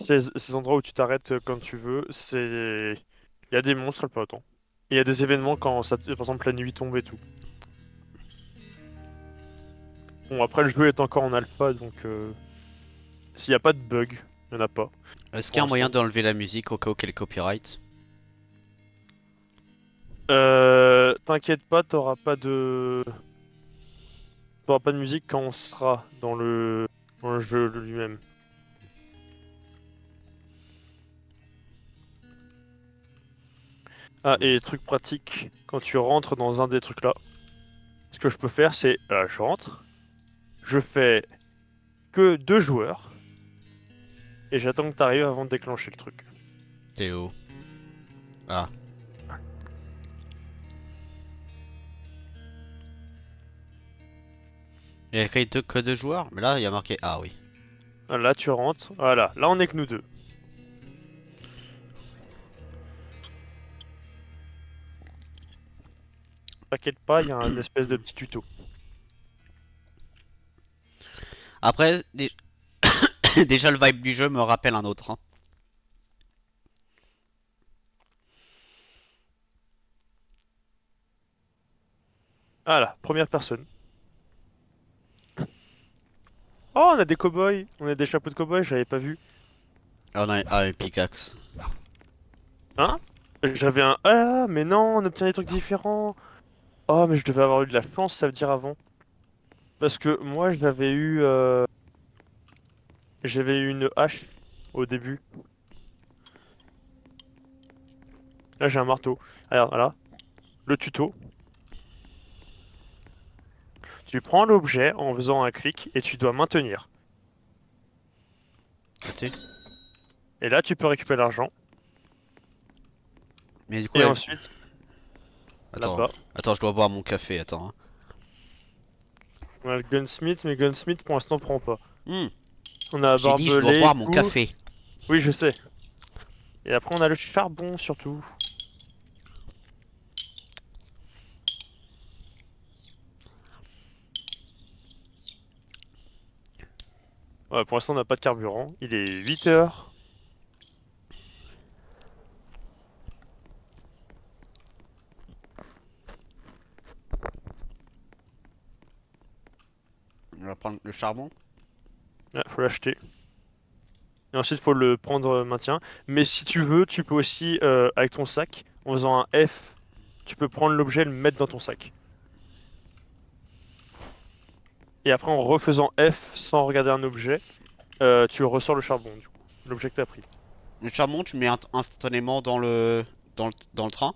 ces endroits où tu t'arrêtes quand tu veux, c'est... Il y a des monstres le temps. Il y a des événements quand ça, par exemple la nuit tombe et tout. Bon après le jeu est encore en alpha donc s'il n'y a pas de bug, il n'y en a pas Est-ce qu'il y pour a un moyen l'instant. d'enlever la musique au cas où qu'elle est copyright? T'inquiète pas, t'auras pas de musique quand on sera dans le jeu lui-même. Ah et truc pratique, quand tu rentres dans un des trucs là, ce que je peux faire c'est, je rentre, je fais que deux joueurs et j'attends que t'arrives avant de déclencher le truc. Théo. Ah. Il y a écrit que deux joueurs? Mais là, il y a marqué ah oui. Là tu rentres, voilà, là on est que nous deux. T'inquiète pas, il y a un espèce de petit tuto. Après, déjà le vibe du jeu me rappelle un autre, hein. Voilà, première personne. Oh, on a des cow-boys, on a des chapeaux de cow-boys, j'avais pas vu. Ah, on a une pickaxe. Hein? J'avais un... Ah, mais non, on obtient des trucs différents. Oh, mais je devais avoir eu de la chance, ça veut dire avant. Parce que moi, j'avais eu une hache au début. Là, j'ai un marteau. Alors, voilà, le tuto. Tu prends l'objet en faisant un clic et tu dois maintenir. As-tu? Et là, tu peux récupérer l'argent. Mais du coup, Et ensuite, attends, là-bas, attends, je dois boire mon café, attends, hein. on a le gunsmith, mais gunsmith, pour l'instant, prend pas. Hmm, On a j'ai dit je dois barbelé et boire mon tout. café. Oui, je sais. Et après, on a le charbon, surtout. Ouais, pour l'instant, on n'a pas de carburant. Il est 8 heures. On va prendre le charbon. Ouais, faut l'acheter. Et ensuite, faut le prendre maintien. Mais si tu veux, tu peux aussi, avec ton sac, en faisant un F, tu peux prendre l'objet et le mettre dans ton sac. Et après, en refaisant F sans regarder un objet, tu ressors le charbon, du coup. L'objet que t'as pris. Le charbon, tu le mets instantanément dans le train.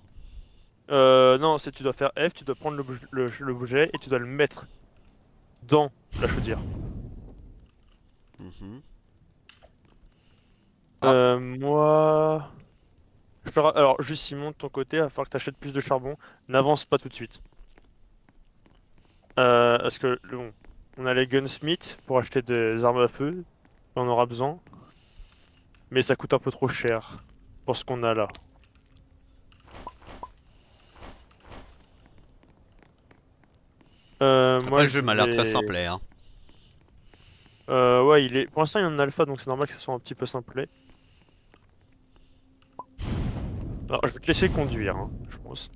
Non, c'est tu dois faire F, tu dois prendre l'objet et tu dois le mettre dans la chaudière. Mhm. Ah, Moi... Alors, juste Simon, de ton côté, il va falloir que tu achètes plus de charbon. N'avance pas tout de suite. Parce que, bon, on a les gunsmiths pour acheter des armes à feu. On aura besoin. Mais ça coûte un peu trop cher pour ce qu'on a là. après Moi, le jeu je m'a l'air très vais... simplet, hein. Ouais, il est... Pour l'instant, il est en alpha, donc c'est normal que ça soit un petit peu simplet. Alors, je vais te laisser conduire, hein, je pense.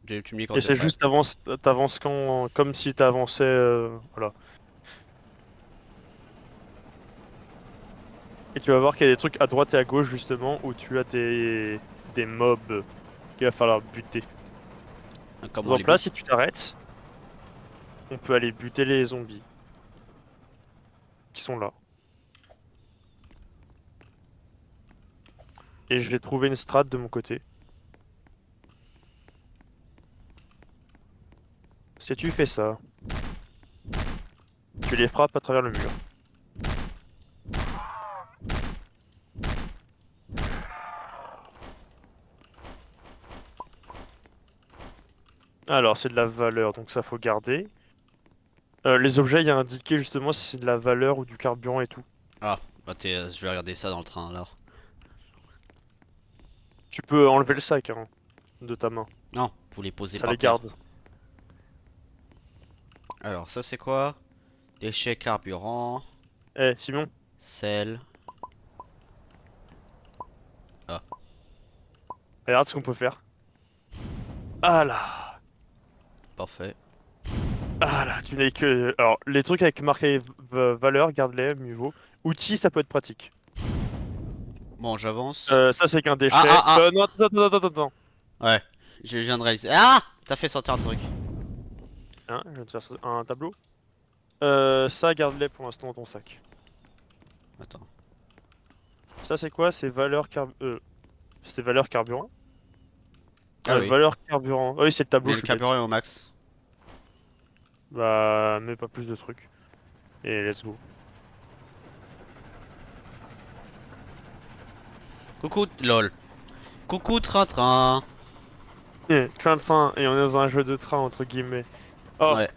Tu me dis quand Et t'es c'est prêt. juste t'avances comme si t'avançais... Voilà. Et tu vas voir qu'il y a des trucs à droite et à gauche, justement, où tu as des mobs qu'il va falloir buter. Par Comment on les exemple, là, bute? si tu t'arrêtes, on peut aller buter les zombies qui sont là. Et je vais trouver une strat de mon côté. Si tu fais ça, tu les frappes à travers le mur. Alors, c'est de la valeur, donc ça faut garder. Les objets, il y a indiqué justement si c'est de la valeur ou du carburant et tout. Ah, bah je vais regarder ça dans le train alors. Tu peux enlever le sac hein, de ta main. Non, vous les posez Ça par les terre. garde. Alors, ça c'est quoi? Déchets, carburant, Eh, Simon, sel. Ah. Regarde ce qu'on peut faire. Ah là. Parfait. Ah là, tu n'as que... Alors, les trucs avec marqué valeur, garde-les, mieux vaut. Outils, ça peut être pratique. Bon, j'avance. Ça, c'est qu'un Ah, déchet. ah, Non, attends, attends, attends, attends. ah! Ouais, je viens de réaliser. Ah! T'as fait sortir un truc. Hein, je viens de faire un tableau. Ça, garde-les pour l'instant dans ton sac. Attends. Ça, c'est quoi? C'est valeur carburant. Ah oui. Valeur carburant. Ah oui, c'est le tableau, Mais je le suis bête. carburant est au max. Bah, mets pas plus de trucs. Et let's go. Coucou, lol. Coucou, train-train. Train, et on est dans un jeu de train, entre guillemets. Oh, Ouais.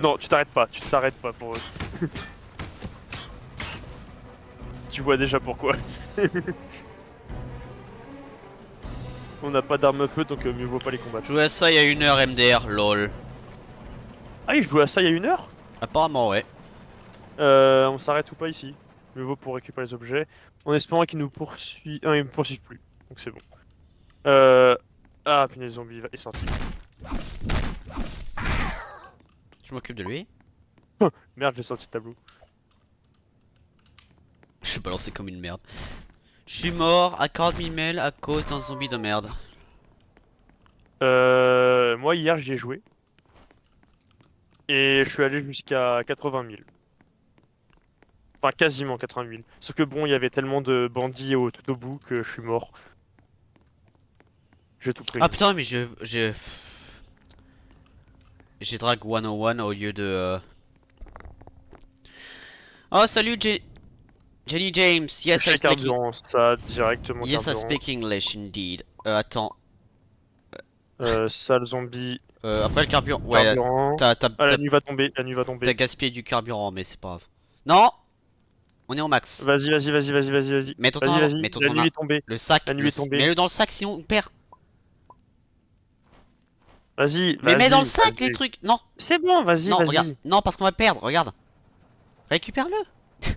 non, tu t'arrêtes pas pour eux. Tu vois déjà pourquoi. On n'a pas d'arme à feu, donc mieux vaut pas les Je combattre. jouais à ça il y a 1 heure MDR, lol. Ah oui, je jouais à ça il y a 1 heure? Apparemment, ouais. On s'arrête ou pas ici? Mieux vaut pour récupérer les objets. En espérant qu'il nous poursuit... Non, il me poursuit plus. Donc c'est bon. Euh... Ah, punaise, zombie est sorti. Je m'occupe de lui. Merde, j'ai sorti le tableau. Je suis balancé comme une merde. Je suis mort à 40 000 mails à cause d'un zombie de merde. Moi, hier, j'y ai joué. Et je suis allé jusqu'à 80 000. Enfin, quasiment 80 000. Sauf que bon, il y avait tellement de bandits tout au bout que je suis mort. J'ai tout pris. Ah putain, mais j'ai drag 101 au lieu de. Oh, salut Jenny James. Yes, I Chez speak. carburant, ça, directement Yes, I carburant. speak English indeed. Attends. Sale zombie, Après le carburant. Ouais, carburant. t'as Ah, la nuit va tomber, la nuit va t'as tomber. gaspillé du carburant, mais c'est pas grave. Non! On est au max. Vas-y, vas-y, vas-y, vas-y, vas-y, vas-y. Mets-toi Vas-y, avant. vas-y, Mets-toi la ton nuit est tombée. le sac. La nuit est tombée. Mets-le dans le sac, sinon on perd. Vas-y, Mais mets dans le vas-y, sac les vas-y. trucs. Non, C'est bon, vas-y, non, regarde. vas-y. Non, parce qu'on va perdre. Regarde. Récupère-le.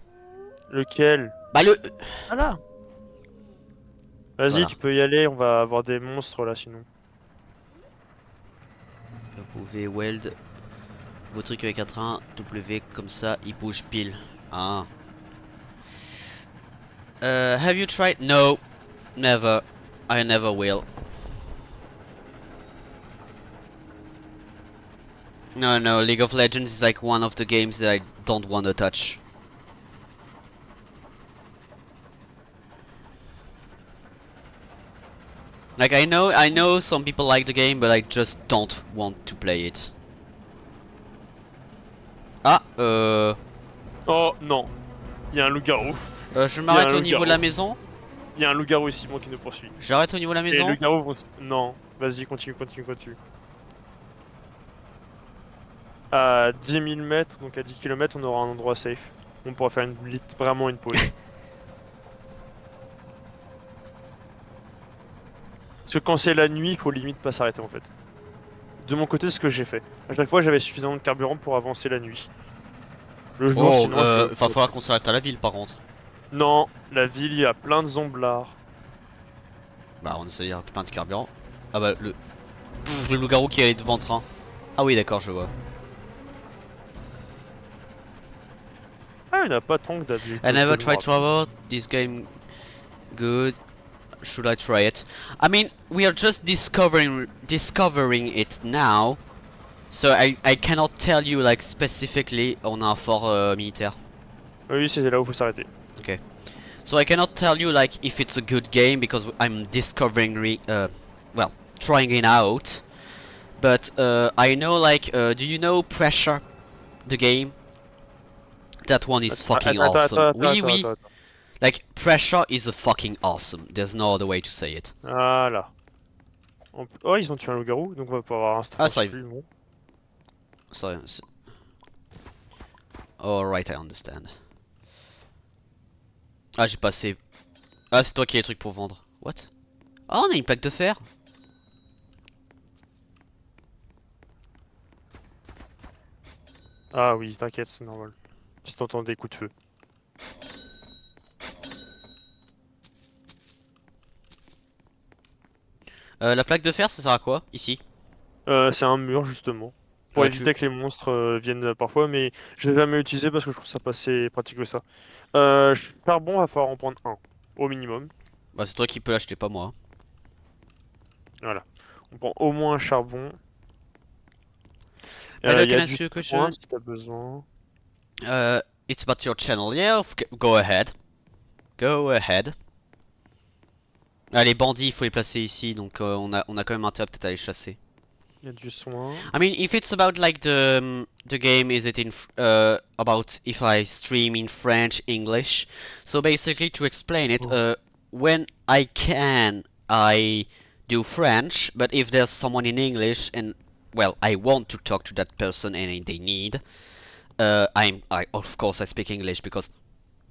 Lequel? Bah le. Ah là. Vas-y, Voilà. tu peux y aller, on va avoir des monstres là sinon. Vous pouvez weld vos trucs avec un train W comme ça, il bouge pile. Ah. Have you tried? No, never. I never will. No, no. League of Legends is like one of the games that I don't want to touch. Like I know some people like the game, but I just don't want to play it. Ah, Oh non, il y a un loup-garou. je Il y a un m'arrête au niveau de la loup-garou. maison. Il y a un loup-garou ici, moi qui nous poursuit. J'arrête au niveau de la Et le maison. loup-garou vont Non, vas-y, continue, continue, continue. À 10 000 mètres, donc à 10 km, on aura un endroit safe. On pourra faire vraiment une pause. Parce que quand c'est la nuit, il faut limite pas s'arrêter en fait. De mon côté, c'est ce que j'ai fait. À chaque fois, j'avais suffisamment de carburant pour avancer la nuit. Le jour, Oh, sinon, je... va falloir qu'on s'arrête à la ville par contre. Non, la ville, il y a plein de zomblards. Bah, on essaie de dire plein de carburant. Ah bah, le loup-garou qui est devant le train. Ah oui, d'accord, je vois. Ah, il n'y en a pas tant que d'habitude. I never tried Travel. This game good. Should I try it? I mean, we are just discovering it now. So I cannot tell you like specifically. On a un fort militaire. Oui, c'est là où il faut s'arrêter. Okay. So I cannot tell you like if it's a good game because I'm discovering well, trying it out. But I know like do you know Pressure, the game? That one is fucking awesome. Oui, oui. Attends. Like Pressure is a fucking awesome. There's no other way to say it. Voilà. Oh, ils ont tué un loup-garou, donc on va pouvoir avoir un Ah, stuff ça arrive. plus bon. Sorry. Alright, I understand. Ah, j'ai passé. Ah, c'est toi qui as les trucs pour vendre. What? Ah, on a une plaque de fer. Ah oui, t'inquiète, c'est normal. Si t'entends des coups de feu. La plaque de fer, ça sert à quoi, ici? C'est un mur justement. Pour Tu... éviter que les monstres viennent parfois, mais je l'ai jamais utilisé parce que je trouve ça pas assez pratique que ça. Charbon, va falloir en prendre un, au minimum. Bah c'est toi qui peux l'acheter, pas moi. Voilà. On prend au moins un charbon. Hello, Il y can a I du ask you a soin question? si t'as besoin. It's about your channel. Yeah, go ahead. Go ahead. Ah, les bandits, il faut les placer ici, donc on a quand même intérêt peut-être à les chasser. Il y a du soin. I mean, if it's about like the game, is it in about if I stream in French, English? So basically, to explain it, Oh. when I can, I do French, but if there's someone in English and well, I want to talk to that person and they need, I of course I speak English because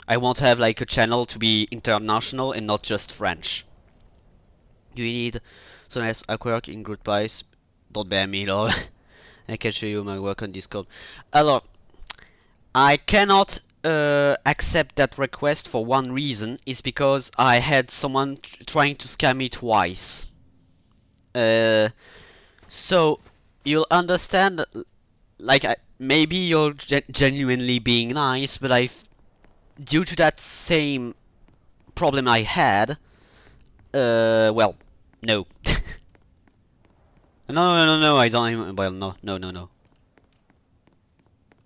I want to have like a channel to be international and not just French. Do you need some nice artwork in group buys? Don't ban me, lol. I can show you my work on Discord. Alors, I cannot accept that request for one reason, is because I had someone trying to scam me twice. So you'll understand, like maybe you're genuinely being nice, but due to that same problem I had, well, no. No, I don't even, well, no.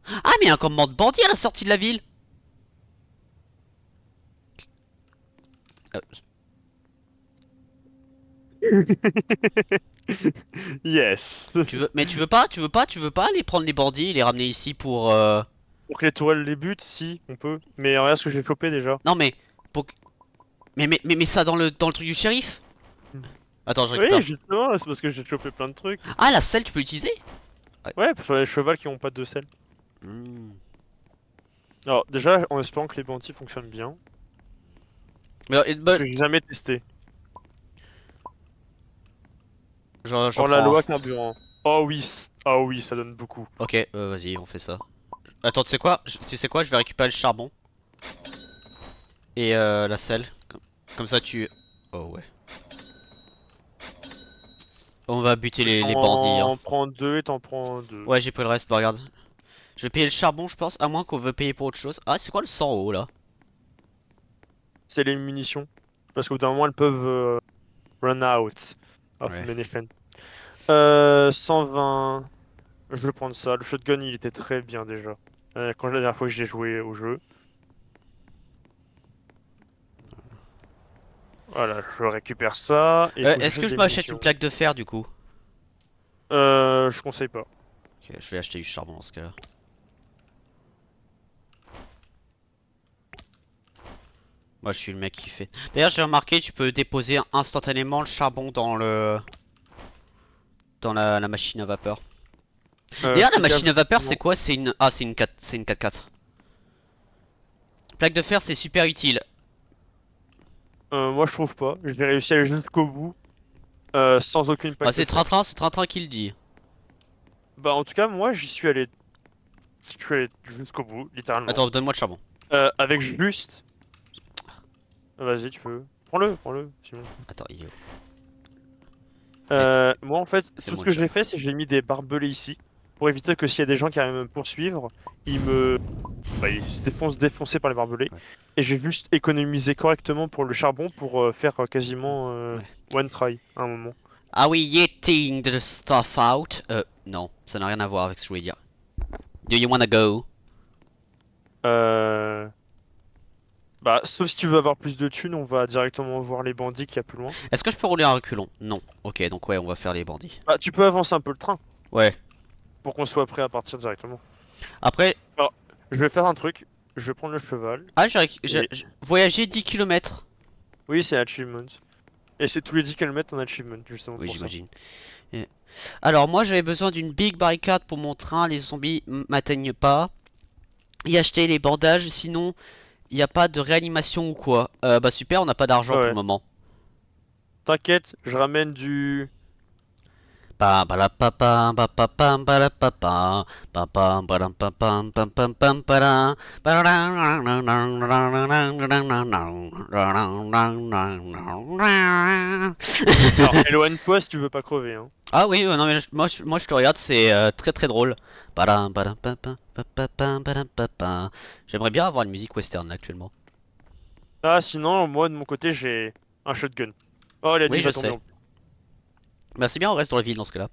Ah, mais il y a un campement de bandits à la sortie de la ville! Euh, Yes. mais tu veux pas aller prendre les bandits et les ramener ici pour Pour que les tourelles les butent, si, on peut. Mais regarde ce que j'ai chopé déjà. Non mais pour mais ça dans le truc du shérif? Attends, je Oui, récupère. justement, c'est parce que j'ai chopé plein de trucs. Ah, la selle tu peux l'utiliser? Ouais. Ouais, pour les chevals qui ont pas de sel. Hmm. Alors, déjà, en espérant que les bandits fonctionnent bien. Mais, Parce que j'ai jamais testé. j'en Oh la prends un. loi carburant. Oh oui, oh oui, ça donne beaucoup. Ok, vas-y, on fait ça. Attends, tu sais quoi? Tu sais quoi? Je vais récupérer le charbon et la selle. Comme ça tu. Oh ouais. On va buter les bandits, hein. J'en prends deux et t'en prends deux. Ouais, j'ai pris le reste, bah regarde. Je vais payer le charbon, je pense, à moins qu'on veut payer pour autre chose. Ah, c'est quoi le 100 euros là? C'est les munitions. Parce qu'au bout d'un moment, elles peuvent run out of Ouais. munitions. 120. Je vais prendre ça. Le shotgun, il était très bien déjà. Quand la dernière fois que j'ai joué au jeu. Voilà, je récupère ça et il faut que Est-ce que j'achète je des m'achète une munitions. plaque de fer du coup? Je conseille pas. Ok, je vais acheter du charbon dans ce cas-là. Moi, je suis le mec qui fait. D'ailleurs, j'ai remarqué, tu peux déposer instantanément le charbon dans la machine à vapeur. D'ailleurs, la Fais machine gaffe. à vapeur, c'est Non. quoi? C'est une c'est une 4x4. Plaque de fer, c'est super utile. Moi, je trouve pas. J'ai réussi à aller jusqu'au bout sans aucune Ah, plaque de fer. C'est Tintin qui le dit. Bah, en tout cas, moi, je suis allé jusqu'au bout, littéralement. Attends, donne-moi le charbon. Avec juste. Vas-y, tu peux. Prends-le, Simon. Attends, il est où? Moi, en fait, C'est tout bon, ce le que j'ai charbon. fait, c'est que j'ai mis des barbelés ici. Pour éviter que s'il y a des gens qui arrivent à me poursuivre, ils me. Bah, ils se défoncent défoncés par les barbelés. Ouais. Et j'ai juste économisé correctement pour le charbon pour faire quasiment Ouais. one try à un moment. Are we eating the stuff out? Non, ça n'a rien à voir avec ce que je voulais dire. Do you wanna go? Euh... Bah, sauf si tu veux avoir plus de thunes, on va directement voir les bandits qu'il y a plus loin. Est-ce que je peux rouler un reculon? Non. Ok, donc ouais, on va faire les bandits. Bah, tu peux avancer un peu le train Ouais. pour qu'on soit prêt à partir directement. Après, Alors, je vais faire un truc. Je vais prendre le cheval. ah, Et... j'ai voyagé 10 kilomètres. Oui, c'est achievement. Et c'est tous les 10 km en achievement, justement Oui, pour ça. j'imagine. Alors, moi, j'avais besoin d'une big barricade pour mon train. Les zombies m'atteignent pas. Et acheter les bandages, sinon, il n'y a pas de réanimation ou quoi. Bah super, on n'a pas d'argent Ouais, pour ouais. le moment. T'inquiète, je ramène du... Pam pala pa pam pa pa pam pala pa pam pa pam padam pa pam pam pam pam para Alors, éloigne-toi si tu veux pas crever, hein. Ah oui, non mais moi je te regarde, c'est très très drôle. Padam padam pa pa pa pa pam padam pa pa. J'aimerais bien avoir une musique western là, actuellement. Ah, sinon, moi, de mon côté, j'ai un shotgun. Oh, la nuit Oui, je va tomber sais. en plus. Bah c'est bien, on reste dans la ville dans ce cas-là.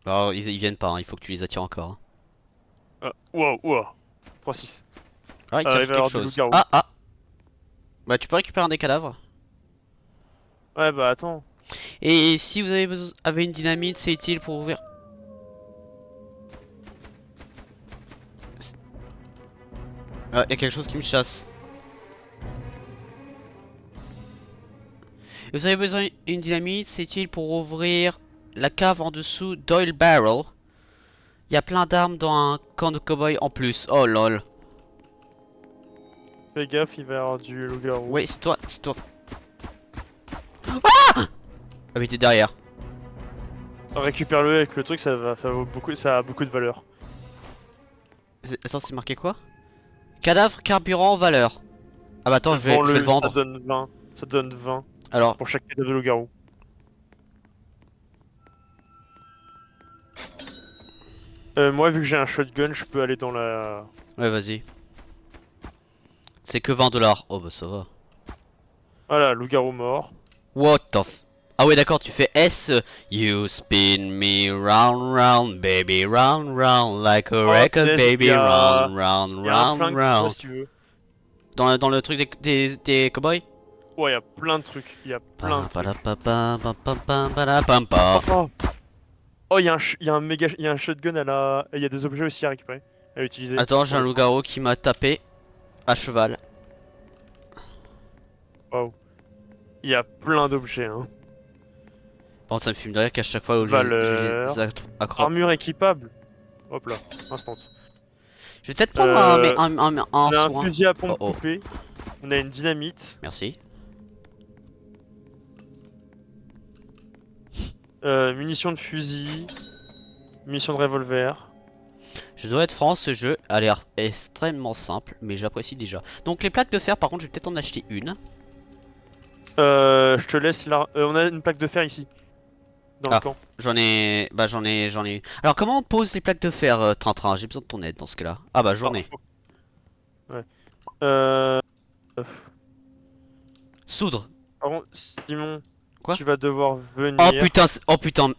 Alors ils viennent pas, hein, il faut que tu les attires encore, hein. Ah, wow, wow. 3-6. Ah, il Il tire va y quelque avoir du chose. loup-garou. Ah ah. Bah tu peux récupérer un des cadavres. Ouais, bah attends. Et si vous avez une dynamite, c'est utile pour ouvrir. Ah, y a quelque chose qui me chasse. Vous avez besoin d'une dynamite, c'est utile pour ouvrir la cave en dessous d'Oil Barrel. Il y a plein d'armes dans un camp de cowboy en plus. Oh lol. Fais gaffe, il va y avoir du loup-garou. Oui, c'est toi, c'est toi. Ah mais t'es derrière. Récupère-le avec le truc, ça a beaucoup de valeur. Attends, c'est marqué quoi? Cadavre, carburant, valeur. Ah bah attends, je vais le Vends-le, ça vendre. donne 20. Ça donne 20 Alors, pour chaque cadavre de loup-garou. Moi, vu que j'ai un shotgun, je peux aller dans la... ouais, vas-y. C'est que 20 $. Oh bah ça va. Voilà, loup-garou mort. What the f... Ah ouais d'accord, tu fais S. You spin me round round, baby round round, like a Oh record punaise, baby round round il y a un round flingue pour toi round. si tu veux. Dans le truc des cowboys. Ouais, il y a plein de trucs. Il y a plein de Pa pa da trucs. pa pa pa pa pa pa da pam pa. Oh, oh, il y a un méga, il y a un shotgun à la... Il y a des objets aussi à récupérer, à utiliser Attends, j'ai pour un le soin. loup-garou qui m'a tapé à cheval. Waouh. Il y a plein d'objets, hein. Bon, ça me fume de rire qu'à chaque fois où je les Valeur. accroche. Armure équipable. Hop là, instant. Je vais peut-être prendre Euh, un on a un soin. fusil à Oh pompe oh, coupé. On a une dynamite. merci. Munitions de fusil. Munitions de revolver. Je dois être franc, ce jeu a l'air extrêmement simple, mais j'apprécie déjà. Donc les plaques de fer, par contre, je vais peut-être en acheter une. Je te laisse là. On a une plaque de fer ici. Dans le Ah, camp. j'en ai. Alors comment on pose les plaques de fer, Tintin? J'ai besoin de ton aide dans ce cas-là. Ah bah j'en Ah, ai. ouais. Euh... Soudre. Par contre, Simon, Quoi? tu vas devoir Oh venir. putain, oh putain.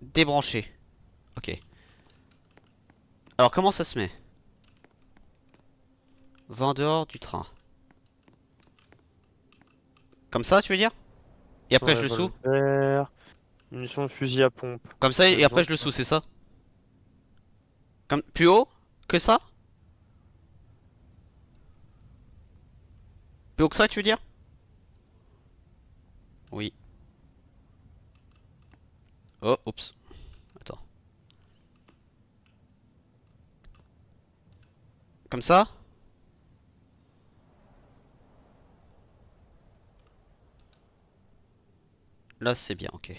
Débranché. Ok. Alors comment ça se met? Va en dehors du train. Comme ça, tu veux dire? Et Munitions après de je le sous? revolver. Munitions de fusil à pompe. Comme ça, J'ai et besoin après de je le ça. sous, c'est ça? Comme plus haut que ça? Plus haut que ça, tu veux dire? Oui. Oh, oups. Attends. Comme ça? Là, c'est bien, ok.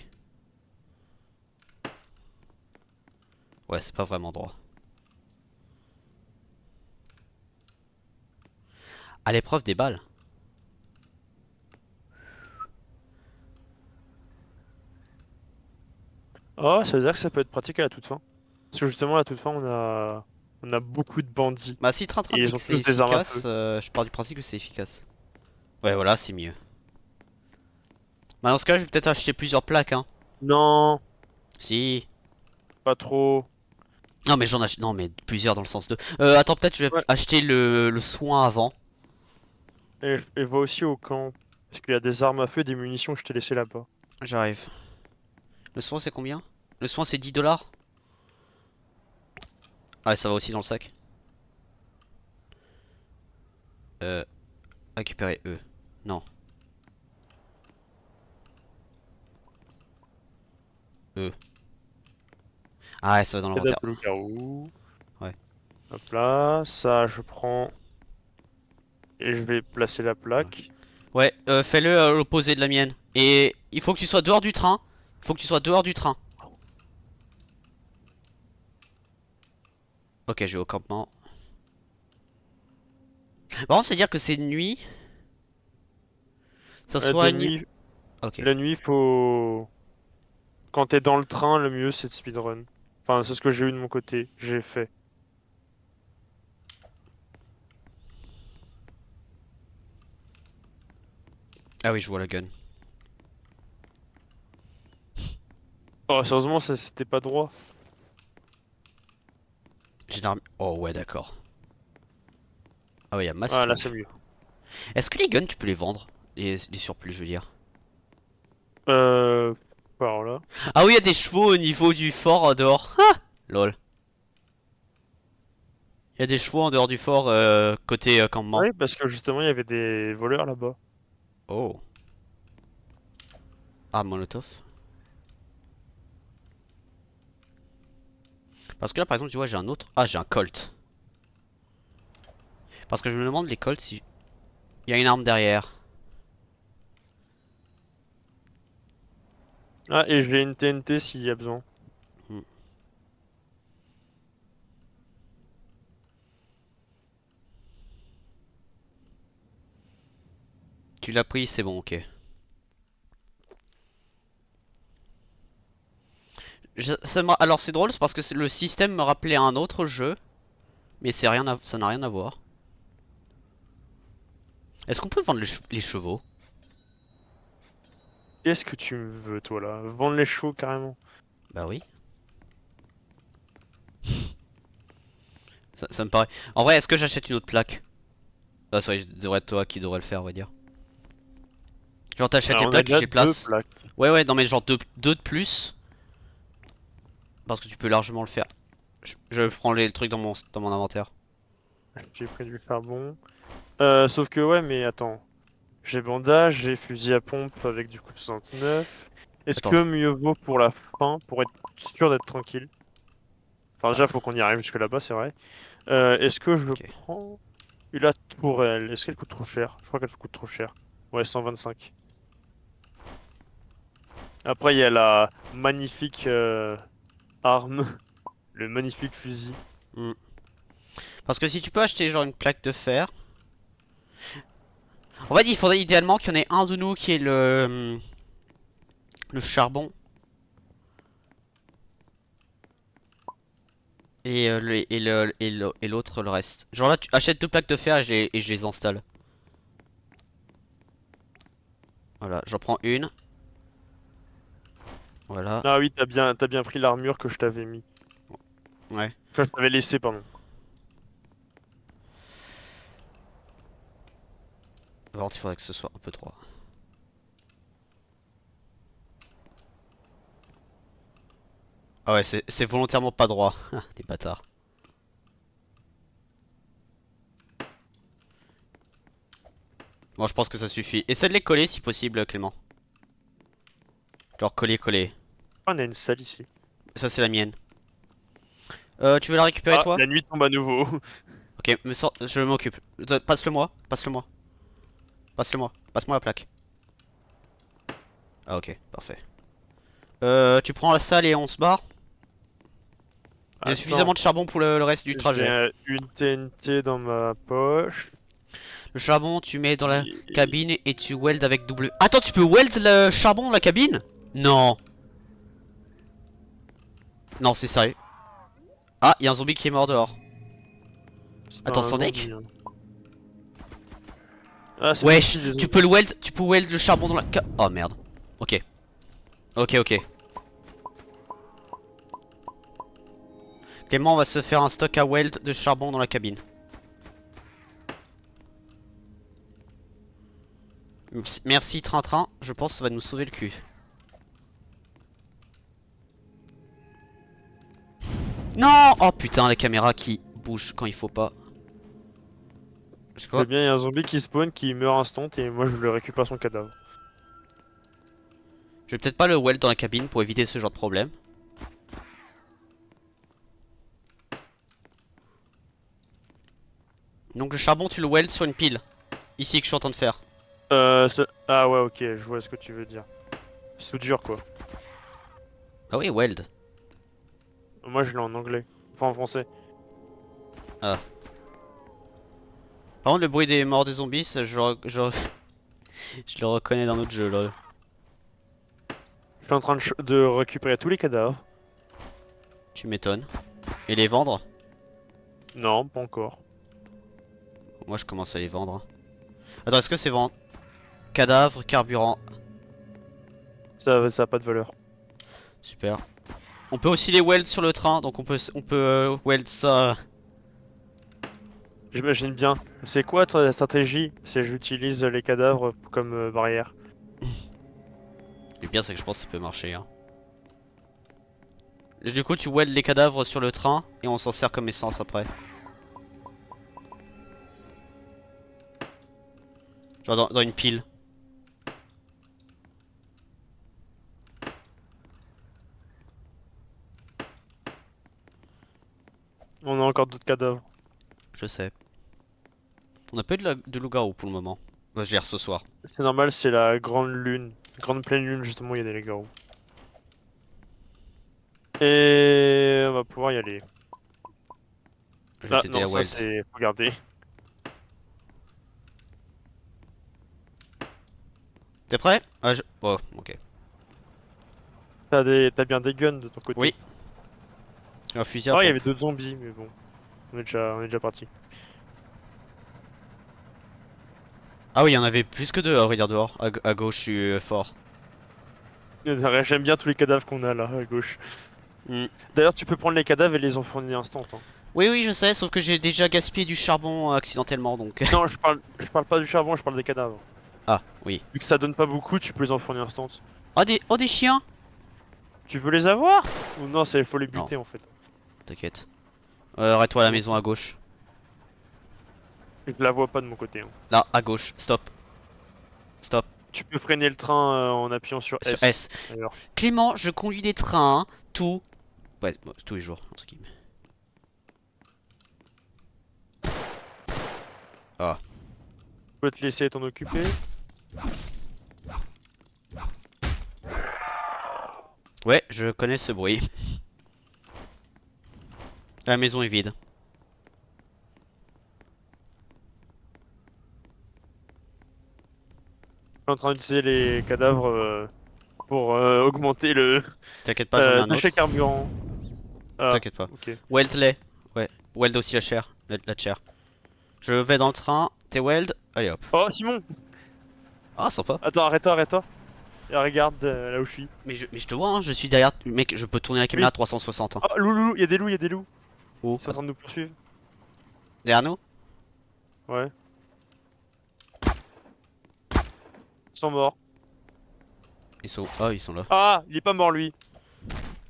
Ouais, c'est pas vraiment droit. À l'épreuve des balles. Oh, ça veut dire que ça peut être pratique à la toute fin. Parce que justement, à la toute fin, on a beaucoup de bandits. Bah, si Train Et dit ils que ont c'est tous des armes à feu. efficace, je pars du principe que c'est efficace. Ouais, voilà, c'est mieux. Bah, dans ce cas, je vais peut-être acheter plusieurs plaques, hein. Non, Si. pas trop. Non, mais j'en achète. Non, mais plusieurs dans le sens de. Attends, peut-être je vais Ouais. acheter le soin avant. Et va aussi au camp. Parce qu'il y a des armes à feu et des munitions que je t'ai laissées là-bas. J'arrive. Le soin, c'est combien? Le soin, c'est 10 $. Ah, ça va aussi dans le sac. Euh. Récupérer eux. Non. Eux. Ah, ouais, ça va dans Cadavre l'inventaire. de loup-garou. Ouais. Hop là, ça je prends et je vais placer la plaque. Ouais, fais-le à l'opposé de la mienne. Et il faut que tu sois dehors du train. Il faut que tu sois dehors du train. Ok, je vais au campement. Bon, c'est dire que c'est nuit. Ça De soigne. nuit, Ok. la nuit, faut. Quand t'es dans le train, le mieux c'est de speedrun. Enfin, c'est ce que j'ai eu de mon côté. J'ai fait. Ah oui, je vois le gun. Oh, sérieusement, ça c'était pas droit. J'ai une arme. Oh ouais, d'accord. Ah ouais, il y a Ah, là Mustang. c'est mieux. Est-ce que les guns, tu peux les vendre? Les surplus, je veux dire. Euh. Alors là. Ah oui, il y a des chevaux au niveau du fort dehors. Ah lol. Il y a des chevaux en dehors du fort côté campement. Oui, parce que justement, il y avait des voleurs là-bas. Oh. Ah, Molotov. Parce que là, par exemple, tu vois, j'ai un autre. Ah, j'ai un Colt. Parce que je me demande les Colts si. Il y a une arme derrière. Ah, et j'ai une TNT s'il y a besoin. Hmm. Tu l'as pris, c'est bon, ok. Alors c'est drôle parce que le système me rappelait un autre jeu, mais ça n'a rien à voir. Est-ce qu'on peut vendre les chevaux? Qu'est-ce que tu me veux, toi, là? Vendre les chevaux carrément. Bah oui. Ça me paraît. En vrai, est-ce que j'achète une autre plaque? Ah, ça devrait être toi qui devrait le faire, on va dire. Genre t'achètes les Alors, on a plaques et déjà j'ai deux place. plaques. Ouais, ouais, non mais genre deux de plus. Parce que tu peux largement le faire. Je prends le truc dans mon inventaire. J'ai pris du charbon. Sauf que, ouais, mais attends. J'ai bandage, j'ai fusil à pompe avec du coup 69. Est-ce Attends. que mieux vaut pour la fin, pour être sûr d'être tranquille? Enfin, déjà, faut qu'on y arrive jusque là-bas, c'est vrai. Est-ce que je Ok. prends la tourelle? Est-ce qu'elle coûte trop cher? Je crois qu'elle coûte trop cher. Ouais, 125. Après, il y a la magnifique arme, le magnifique fusil. Hmm. Parce que si tu peux acheter genre une plaque de fer. En fait, il faudrait idéalement qu'il y en ait un de nous qui ait le charbon. Et l'autre le reste. Genre là, tu achètes deux plaques de fer et je les installe. Voilà, j'en prends une. Voilà, Ah oui, t'as bien pris l'armure que je t'avais mis. ouais. Que je t'avais laissé, pardon. Par contre, il faudrait que ce soit un peu droit. Ah ouais, c'est volontairement pas droit. Des bâtards. Bon, je pense que ça suffit. Essaie de les coller si possible, Clément. Genre coller. Ah, on a une salle ici. Ça, c'est la mienne. Tu veux la récupérer Ah, toi? la nuit tombe à nouveau. Ok, je m'occupe. Passe-le moi, passe-le moi. Passe-le moi, passe-moi la plaque. Ah ok, parfait. Tu prends la salle et on se barre? J'ai Attends, suffisamment de charbon pour le reste du j'ai trajet. une TNT dans ma poche. Le charbon, tu mets dans la Et- cabine et tu welds avec double. Attends, tu peux weld le charbon dans la cabine? Non. Non, c'est sérieux. Ah, il y a un zombie qui est mort dehors. C'est pas Attends, un sans zombie, deck? hein. Ah, c'est Wesh, possible, des tu zombies. peux le weld, tu peux weld le charbon dans la Oh merde. Ok. Ok. Clément, on va se faire un stock à weld de charbon dans la cabine. Merci Train, je pense que ça va nous sauver le cul. Non! Oh putain, la caméra qui bouge quand il faut pas. C'est C'est quoi? bien, il y a un zombie qui spawn, qui meurt instant, et moi je le récupère son cadavre. Je vais peut-être pas le weld dans la cabine pour éviter ce genre de problème. Donc le charbon, tu le weld sur une pile. Ici que je suis en train de faire. Ah ouais, ok, je vois ce que tu veux dire. Soudure, quoi. Ah oui, weld. Moi, je l'ai en anglais. Enfin, en français. Ah. Par contre, le bruit des morts des zombies, ça, je le reconnais dans notre jeu là. Je suis en train de récupérer tous les cadavres. Tu m'étonnes. Et les vendre? Non, pas encore. Moi je commence à les vendre. Attends, est-ce que c'est vendre? Cadavre, carburant. Ça a pas de valeur. Super. On peut aussi les weld sur le train, donc on peut weld ça. J'imagine bien. C'est quoi ta stratégie? C'est j'utilise les cadavres comme barrière. Le pire c'est que je pense que ça peut marcher. Hein. Et du coup tu weld les cadavres sur le train et on s'en sert comme essence après. Genre dans une pile. On a encore d'autres cadavres. Je sais. On a pas eu de loup-garou pour le moment. On va gérer ce soir. C'est normal, c'est la grande lune. Grande pleine lune, justement, il y a des loups. Et on va pouvoir y aller. Je vais Ah t'aider non, à ça weld. c'est... Regardez. T'es prêt? Ah je... Oh, ok. T'as bien des guns de ton côté. Oui. Un fusil à Oh, il y pompe. avait d'autres zombies, mais bon. On est déjà parti. Ah oui, il y en avait plus que deux à vrai dire dehors. À gauche, je suis fort. J'aime bien tous les cadavres qu'on a là, à gauche. Hmm. D'ailleurs, tu peux prendre les cadavres et les enfourner instant, hein. Oui, oui, je sais, sauf que j'ai déjà gaspillé du charbon accidentellement donc. Non, je parle pas du charbon, je parle des cadavres. Ah, oui. Vu que ça donne pas beaucoup, tu peux les enfourner instant. Oh, des chiens! Tu veux les avoir? Ou non, faut les Non, buter en fait. t'inquiète. Arrête-toi à la maison à gauche. Je la vois pas de mon côté, hein. Là, à gauche. Stop. Stop. Tu peux freiner le train en appuyant sur Sur S. S. D'ailleurs. Clément, je conduis des trains tout. Ouais, bon, tous les jours, entre guillemets. Ah. Je peux te laisser t'en occuper. Ouais, je connais ce bruit. La maison est vide. Je suis en train d'utiliser les cadavres pour augmenter le T'inquiète pas, j'en ai un déchet autre. carburant. Ah, T'inquiète pas. ok. Weld-les. Ouais. Weld aussi la chair. La chair. Je vais dans le train. T'es weld. Allez hop. Oh, Simon! Ah, sympa. Attends, arrête-toi, arrête-toi. Et regarde là où je suis. Mais je te vois, hein, je suis derrière. Mec, je peux tourner la caméra Oui. à 360. Hein. Oh, loup, il y a des loups, il y a des loups. Où? Ils sont en train de nous poursuivre. Derrière nous? Ouais. Ils sont morts. Ils sont. Ah, ils sont là. Ah, il est pas mort lui.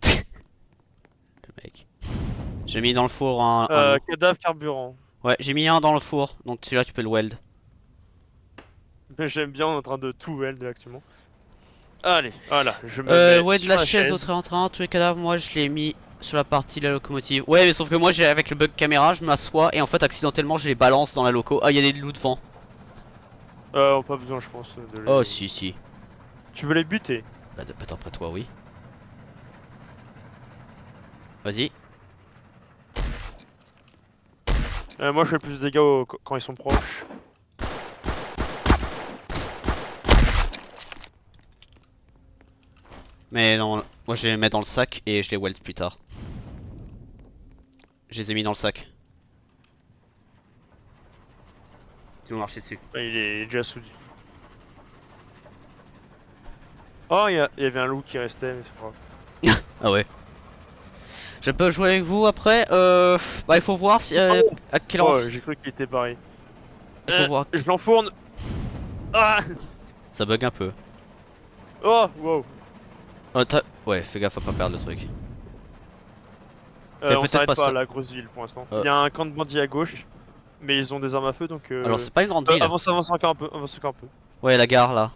Le mec. J'ai mis dans le four un loup. Cadavre carburant. Ouais, j'ai mis un dans le four. Donc celui-là, tu peux le weld. J'aime bien, on est en train de tout weld actuellement. Allez, voilà, je me mets Ouais, de sur la la chaise au chaise. train en train. Tous les cadavres, moi, je l'ai mis sur la partie de la locomotive. Ouais, mais sauf que moi, avec le bug caméra, je m'assois et en fait, accidentellement, je les balance dans la loco. Ah, il y a des loups devant. Pas besoin, je pense, de Oh, si, si. Tu veux les buter? Bah, d'après toi, oui. Vas-y. Moi, je fais plus de dégâts quand ils sont proches. Mais non, moi je vais les mettre dans le sac et je les weld plus tard. Je les ai mis dans le sac. Ils vont marcher dessus. Il est déjà soudé. Oh, il y avait un loup qui restait, mais c'est pas grave. Ah ouais. Je peux jouer avec vous après Bah il faut voir si, à quel Oh, endroit. j'ai cru qu'il était barré. Il faut voir. Je l'enfourne. Ah! Ça bug un peu. Oh, wow. Oh, ouais, fais gaffe à pas perdre le truc. Fais On peut-être s'arrête pas pas à ça. la grosse ville pour l'instant. Euh, Il y a un camp de bandits à gauche, mais ils ont des armes à feu donc. Alors c'est pas une grande ville. Avance encore un peu, avance encore un peu. Ouais, la gare là.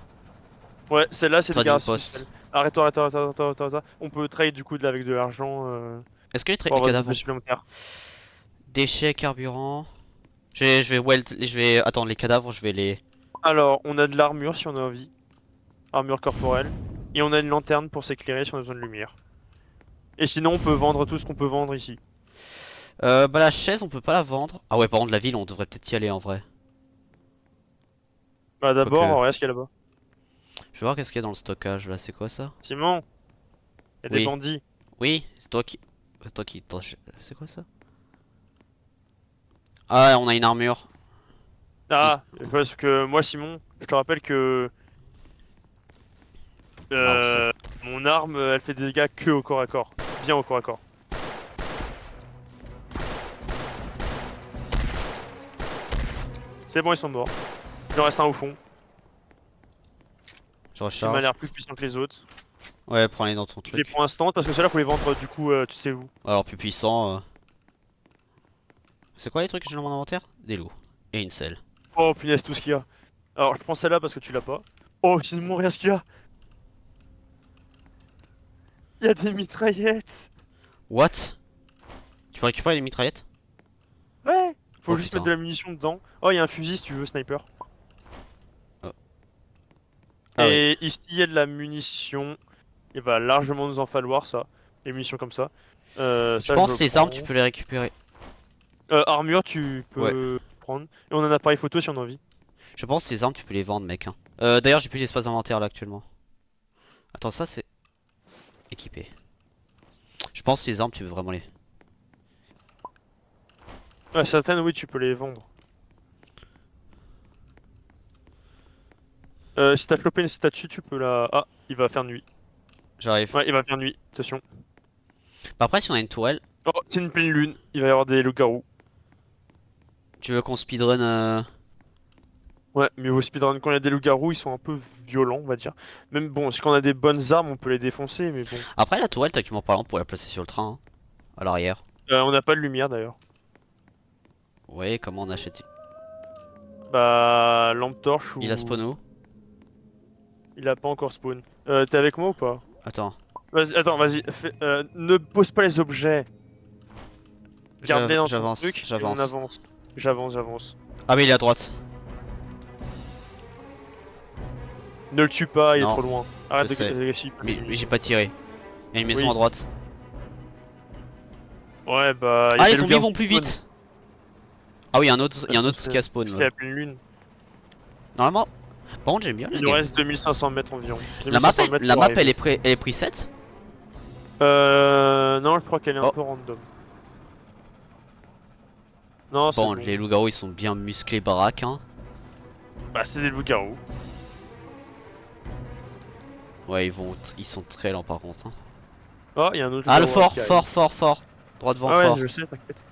Ouais, celle-là c'est des Trading garages post. spéciales. Arrête-toi, arrête-toi, arrête-toi, arrête-toi, arrête-toi. On peut trade du coup avec de l'argent Est-ce que pour les avoir des cadavres effets ont supplémentaires. déchets, carburant? Je vais weld, je vais attends les cadavres, je vais les Alors, on a de l'armure si on a envie. Armure corporelle. Et on a une lanterne pour s'éclairer si on a besoin de lumière. Et sinon, on peut vendre tout ce qu'on peut vendre ici. Bah la chaise on peut pas la vendre. Ah ouais par contre la ville on devrait peut-être y aller en vrai. Bah d'abord, Quoique. regarde ce qu'il y a là-bas. Je vais voir qu'est-ce qu'il y a dans le stockage là, c'est quoi ça? Simon, il y a des Oui. bandits. Oui, c'est toi qui. C'est quoi ça? Ah on a une armure. Oui. Ah, parce que moi, Simon, je te rappelle que Alors c'est. euh, mon arme, elle fait des dégâts que au corps à corps. Bien au corps à corps. C'est bon, ils sont morts. Il en reste un au fond, Je qui m'a recharge. l'air plus puissant que les autres. Ouais prends-les dans ton Je les truc. prends instant parce que ceux-là, faut les vendre du coup, tu sais où. Alors plus puissant. C'est quoi les trucs que j'ai dans mon inventaire? Des loups. Et une selle. Oh punaise, tout ce qu'il y a. Alors, je prends celle-là parce que tu l'as pas. Oh, Simon, regarde ce qu'il y a. Il y a des mitraillettes. What? Tu peux récupérer les mitraillettes? Ouais. Faut Oh juste mettre de putain. la munition dedans. Oh, il y a un fusil si tu veux, sniper. Oh. Ah oui. Et ici, il y a de la munition. Il va largement nous en falloir, ça. Des munitions comme ça. Je Ça, je pense le que les armes tu prends. peux les récupérer. Armure, tu Ouais. peux prendre. Et on a un appareil photo si on a envie. Je pense que les armes tu peux les vendre mec hein. D'ailleurs j'ai plus d'espace d'inventaire là actuellement. Attends ça c'est équipé. Je pense que les armes tu veux vraiment les. Ouais, certaines, oui, tu peux les vendre. Si t'as chopé une statue, tu peux la... Ah, il va faire nuit. J'arrive. Ouais, il va faire nuit. Attention. Bah, après si on a une tourelle, Oh, c'est une pleine lune. Il va y avoir des loups-garous. tu veux qu'on speedrun Ouais, mais au speedrun, quand il y a des loups-garous, ils sont un peu violents, on va dire. Même bon, si on a des bonnes armes, on peut les défoncer, mais bon. Après la tourelle techniquement parlant on pourrait la placer sur le train hein, à l'arrière. On n'a pas de lumière d'ailleurs. Ouais comment on achète. Bah, lampe torche Il a ou... spawn où? Il a pas encore spawn. T'es avec moi ou pas? Attends. Vas-y, attends, vas-y. Ne pose pas les objets. Garde-les dans ton J'avance, truc et on j'avance. avance. J'avance, j'avance. Ah mais il est à droite. Ne le tue pas, il est Non, trop loin. je Arrête sais. de gaspiller tes Mais j'ai munitions. pas tiré. Il y a une maison Oui. à droite. Ouais, bah, il y a Ah des les zombies loups-garous vont qui plus spawnent. vite. Ah oui, il y a un autre qui a spawn C'est là. la pleine lune. Normalement. Par contre j'aime bien Il la nous game. reste 2500 mètres environ. 2500 mètres La pour map elle arriver. elle est preset. Non, je crois qu'elle est un Oh. peu random. Non, c'est Bon bon. les loups-garous ils sont bien musclés baraques hein. Bah, c'est des loups-garous. Ouais ils sont très lents par contre hein. Oh, il y a un autre Ah le loup-garou fort, qui arrive. fort. Droit devant Ah ouais, fort. je sais, t'inquiète.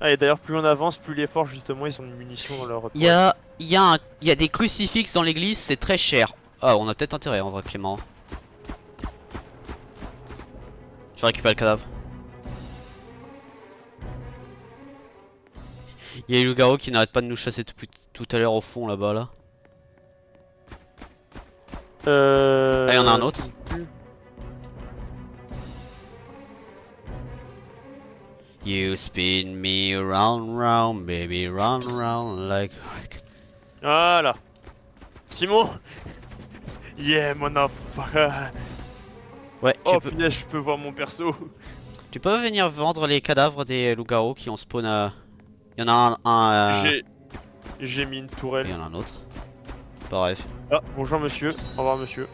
Ah, et d'ailleurs, plus on avance, plus les forts, justement, ils ont de munitions dans leur toile. Il y a des crucifixes dans l'église, c'est très cher. Ah on a peut-être intérêt en vrai Clément. Je vais récupérer le cadavre. Il y a les loups-garous qui n'arrêtent pas de nous chasser tout à l'heure au fond là-bas là. Ah, il y en a un autre. You spin me round round, baby, round round like. Voilà. Simon. Yeah, motherfucker. Ouais, Oh punaise, je peux voir mon perso. tu peux venir vendre les cadavres des loups-garous qui ont spawn à. Il y en a J'ai j'ai mis une il tourelle. y en a un autre. Bref. Ah, bonjour monsieur. Au revoir monsieur.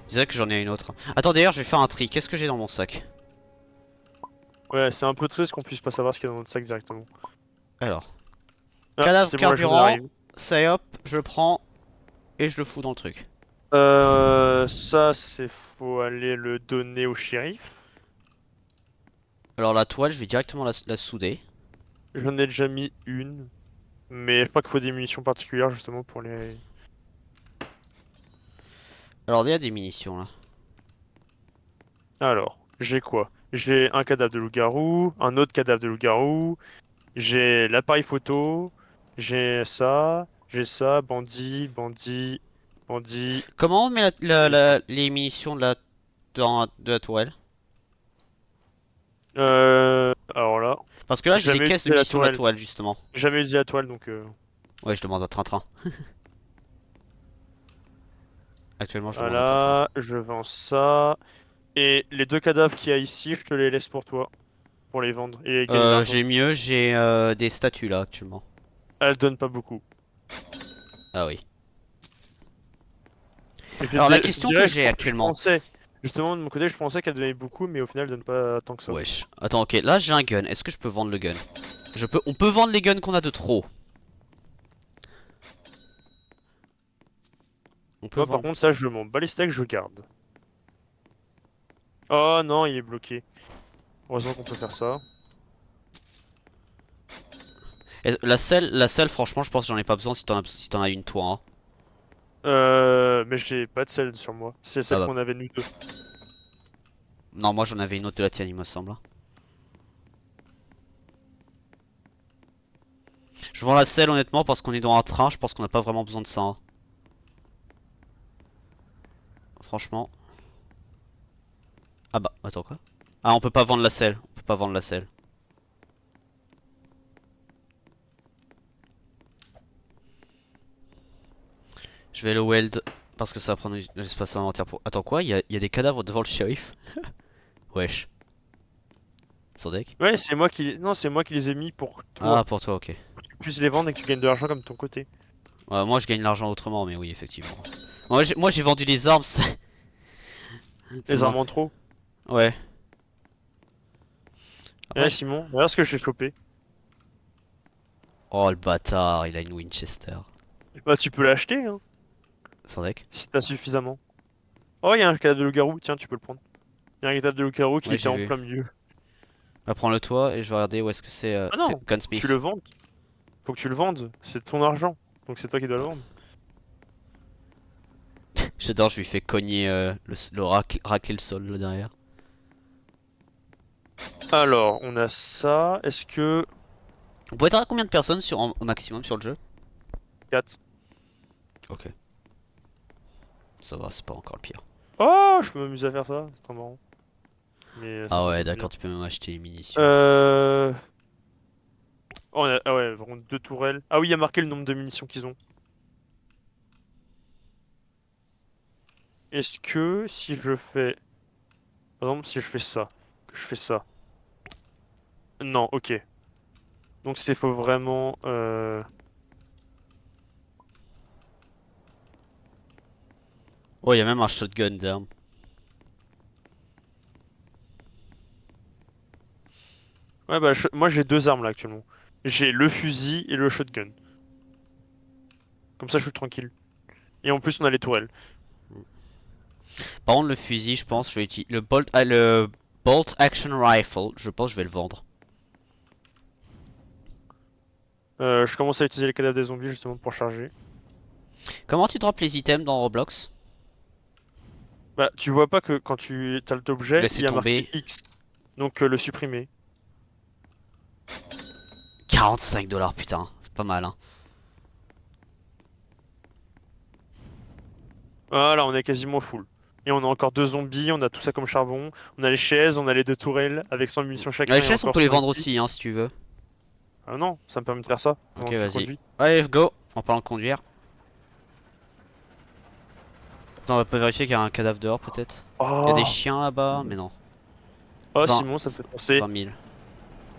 Je disais que j'en ai une autre. Attends d'ailleurs, je vais faire un tri. Qu'est-ce que j'ai dans mon sac? Ouais, c'est un peu triste qu'on puisse pas savoir ce qu'il y a dans notre sac directement. Alors. Ah, Cadavre c'est bon, la journée carburant, arrive. ça hop, je le prends et je le fous dans le truc. Ça, c'est faut aller le donner au shérif. Alors la toile, je vais directement la souder. J'en ai déjà mis une. Mais je crois qu'il faut des munitions particulières justement pour les... Alors il y a des munitions là. Alors, j'ai quoi? J'ai un cadavre de loup-garou, un autre cadavre de loup-garou, j'ai l'appareil photo, j'ai ça, bandit, bandit, bandit. Comment on met les munitions de la tourelle? Alors là. Parce que là j'ai des Jamais caisses de utilisé la munitions de la tourelle. tourelle justement. Jamais utilisé la toile donc. Ouais, je demande un train-train. Actuellement je demande un train-train. Voilà, je vends ça. Et les deux cadavres qu'il y a ici, je te les laisse pour toi. Pour les vendre et gagner de l'argent. J'ai mieux, j'ai des statues là actuellement. Elles donnent pas beaucoup. Ah oui. Alors la Je question que dirais, j'ai je actuellement. pensais. Justement, de mon côté, je pensais qu'elles donnaient beaucoup, mais au final, elles donnent pas tant que ça. Wesh. Attends, ok, là j'ai un gun. Est-ce que je peux vendre le gun? On peut vendre les guns qu'on a de trop. On peut Moi, par vendre. contre, ça, je m'en bats les steaks, je garde. Oh non, il est bloqué. Heureusement qu'on peut faire ça. La selle, franchement, je pense que j'en ai pas besoin si t'en as une toi. Hein. Mais j'ai pas de sel sur moi. C'est Ah celle bah. qu'on avait nous deux. Non, moi j'en avais une autre de la tienne, il me semble. Hein. Je vends la selle honnêtement parce qu'on est dans un train, je pense qu'on n'a pas vraiment besoin de ça. Hein. Franchement. Ah bah, attends quoi? Ah, on peut pas vendre la selle. On peut pas vendre la selle. Je vais le weld parce que ça va prendre de l'espace inventaire pour. Attends quoi? Il y a des cadavres devant le shérif? Wesh. Sans deck? Ouais, c'est moi qui. Non, c'est moi qui les ai mis pour Ah, toi. pour toi, ok. Pour que tu puisses les vendre et que tu gagnes de l'argent comme de ton côté. Ouais, moi je gagne l'argent autrement, mais oui, effectivement. Moi j'ai vendu les armes, ça Les m'a. armes en trop. Ouais. Eh, Après, Simon, regarde ce que j'ai chopé. oh le bâtard, il a une Winchester. Bah, tu peux l'acheter, hein, Sans deck? si t'as suffisamment. Oh, il y a un cadavre de loup-garou. Tiens, tu peux le prendre. Il y a un cadavre de loup-garou qui Ouais, était j'ai en vu. plein milieu. Bah, prends-le toi et je vais regarder où est-ce que c'est. Ah C'est non, faut que tu le Gunsmith. vendes. Faut que tu le vendes. C'est ton argent. Donc c'est toi qui dois le Ah. vendre. J'adore, je lui fais cogner racler le sol là derrière. Alors, on a ça. Est-ce que... On peut être à combien de personnes au maximum sur le jeu? 4. Ok, ça va, c'est pas encore le pire. Oh, je peux m'amuser à faire ça. C'est trop marrant. Mais ça Ah ouais, fonctionne bien. d'accord, tu peux même acheter les munitions. Euh... Oh, ah ouais, par contre, deux tourelles. Ah oui, il y a marqué le nombre de munitions qu'ils ont. Est-ce que si je fais... Par exemple, si je fais ça, que je fais ça. Non, ok. Donc c'est faut vraiment... Oh, il y a même un shotgun d'armes. Ouais, bah moi j'ai deux armes là actuellement. J'ai le fusil et le shotgun. Comme ça je suis tranquille. Et en plus on a les tourelles. Par contre, le fusil, je pense, je vais utiliser le Bolt Action Rifle. Je pense que je vais le vendre. Je commence à utiliser les cadavres des zombies justement pour charger. Comment tu drops les items dans Roblox? Bah tu vois pas que quand tu as l'objet, il Laisser y a marqué tomber. X. Donc le supprimer. 45 $, putain, c'est pas mal, hein. Voilà, on est quasiment full. Et on a encore deux zombies, on a tout ça comme charbon. On a les chaises, on a les deux tourelles avec 100 munitions Les chacun et chaises, on encore peut les 100 vendre HP. aussi, hein, si tu veux. Ah non, ça me permet de faire ça Ok, pendant que tu vas-y. conduis. Allez, go. En parlant de conduire. Attends, on va pas vérifier qu'il y a un cadavre dehors, peut-être. Il y a des Oh, chiens là-bas, mais non. oh 20, Simon, ça me fait penser. 20 000.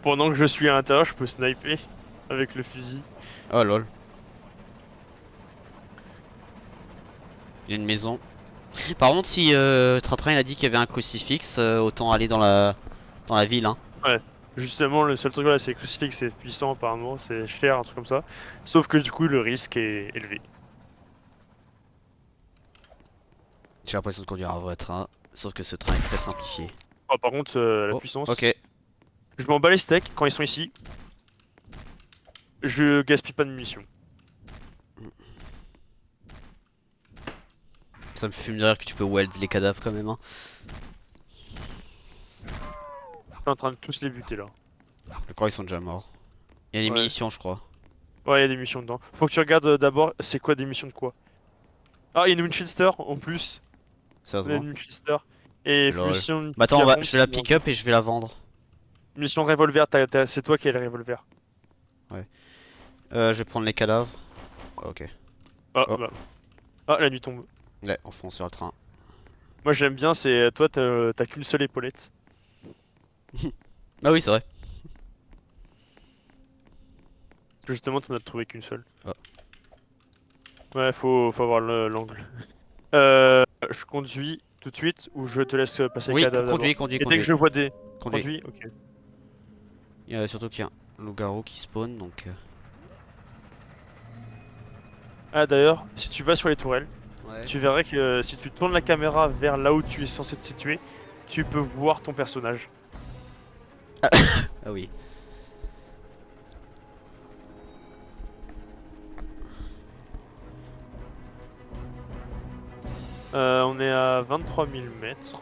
Pendant que je suis à l'intérieur, je peux sniper avec le fusil. Oh lol. Il y a une maison. Par contre, si Tratrain il a dit qu'il y avait un crucifix, autant aller dans la ville, hein. Ouais. Justement, le seul truc là, c'est que le crucifix, c'est puissant apparemment, c'est cher, un truc comme ça. Sauf que du coup, le risque est élevé. J'ai l'impression de conduire un vrai train, sauf que ce train est très simplifié. Oh, par contre, la Oh, puissance. ok. Je m'en bats les steaks quand ils sont ici. Je gaspille pas de munitions. Ça me fume de rire que tu peux weld les cadavres quand même, hein. Je suis en train de tous les buter là. Je crois qu'ils sont déjà morts. Il y a des Ouais. munitions, je crois. Ouais, il y a des missions dedans. Faut que tu regardes d'abord, c'est quoi des missions de quoi. Ah, il y a une Winchester en plus. On a Sérieusement. une Winchester. Et Lol. mission Bah attends, qui je vais avance. la pick up et je vais la vendre. Mission de revolver, c'est toi qui as le revolver. Je vais prendre les cadavres. Ok. Ah, Oh, bah. Ah, la nuit tombe. ouais, on fonce sur le train. Moi j'aime bien, c'est toi t'as qu'une seule épaulette. Ah oui, c'est vrai. Parce que justement t'en as trouvé qu'une seule. Oh. Ouais, faut avoir l'angle. Je conduis tout de suite ou je te laisse passer les Oui, cadavres d'abord. conduis, conduis, Et dès que conduis. je vois des... Conduis. Conduis, ok. Il y a surtout qu'il y a un loup-garou qui spawn donc. Ah d'ailleurs, si tu vas sur les tourelles, Ouais. tu verrais que si tu tournes la caméra vers là où tu es censé te situer, tu peux voir ton personnage. Ah oui. On est à 23 000 mètres.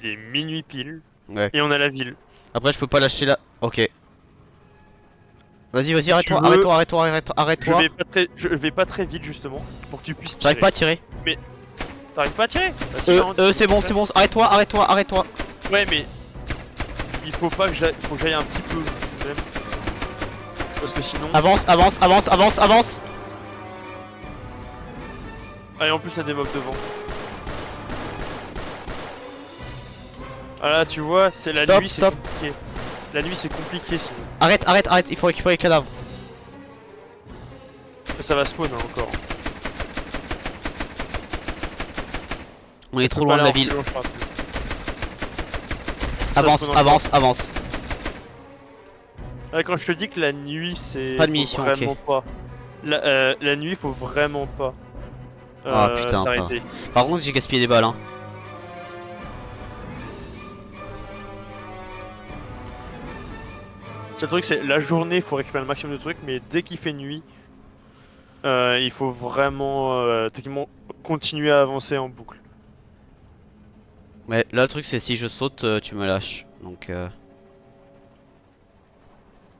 Il est minuit pile. Ouais. Et on a la ville. Après, je peux pas lâcher là. Ok. Vas-y, vas-y, Si tu arrête-toi, veux, arrête-toi, arrête-toi, arrête-toi, arrête-toi. je vais pas très vite justement pour que tu puisses J'arrive tirer. pas à tirer. Mais t'arrives pas à tirer? Bah, si, non, C'est bon, c'est bon. Arrête-toi, arrête-toi, arrête-toi. Ouais, mais il faut pas que faut que j'aille un petit peu même. Parce que sinon. Avance, avance, avance, avance, avance. Ah, et en plus, il y a des mobs devant. Ah là, tu vois, c'est la Stop, nuit, c'est stop. compliqué. La nuit, c'est compliqué sinon. Arrête, arrête, arrête. Il faut récupérer les cadavres. Ça va spawn hein, encore. On est Je trop peux loin pas de la aller en ville. reculant, je crois. Avance, spawn avance, avance. Ouais, quand je te dis que la nuit, c'est. Pas de Faut munitions, vraiment ok. pas. La nuit, faut vraiment pas Ah putain, pas. s'arrêter. Par contre, j'ai gaspillé des balles, hein. C'est le truc, c'est la journée, faut récupérer le maximum de trucs, mais dès qu'il fait nuit, il faut vraiment techniquement continuer à avancer en boucle. Mais là, le truc, c'est si je saute, tu me lâches. Donc,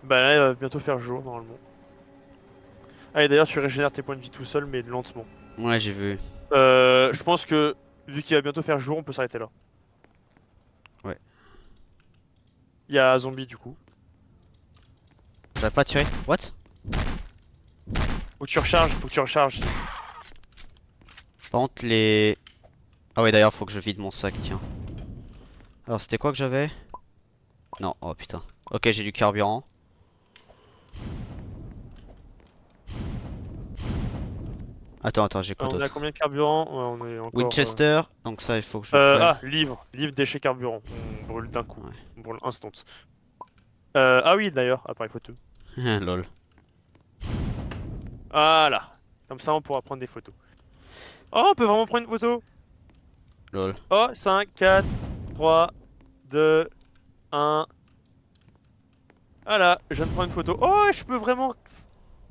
Bah là, il va bientôt faire jour normalement. Ah, et d'ailleurs, tu régénères tes points de vie tout seul, mais lentement. ouais, j'ai vu. Je pense que vu qu'il va bientôt faire jour, on peut s'arrêter là. Ouais. Il y a un zombie du coup. J'avais pas tiré. What? Faut que tu recharges, faut que tu recharges. Par contre, les. Ah ouais, d'ailleurs, faut que je vide mon sac, tiens. Alors, c'était quoi que j'avais? Non, oh putain. Ok, j'ai du carburant. Attends, attends, j'ai quoi On a d'autre? combien de carburant? Ouais, on est encore. Winchester, donc ça, il faut que je prenne. Ah, livre, livre, déchets, carburant. On brûle d'un coup. Ouais. On brûle instant. Ah oui, d'ailleurs, appareil photo. Lol. Voilà. Comme ça, on pourra prendre des photos. Oh, on peut vraiment prendre une photo. Lol. Oh, 5, 4, 3, 2, 1. Voilà, je viens de prendre une photo. Oh, je peux vraiment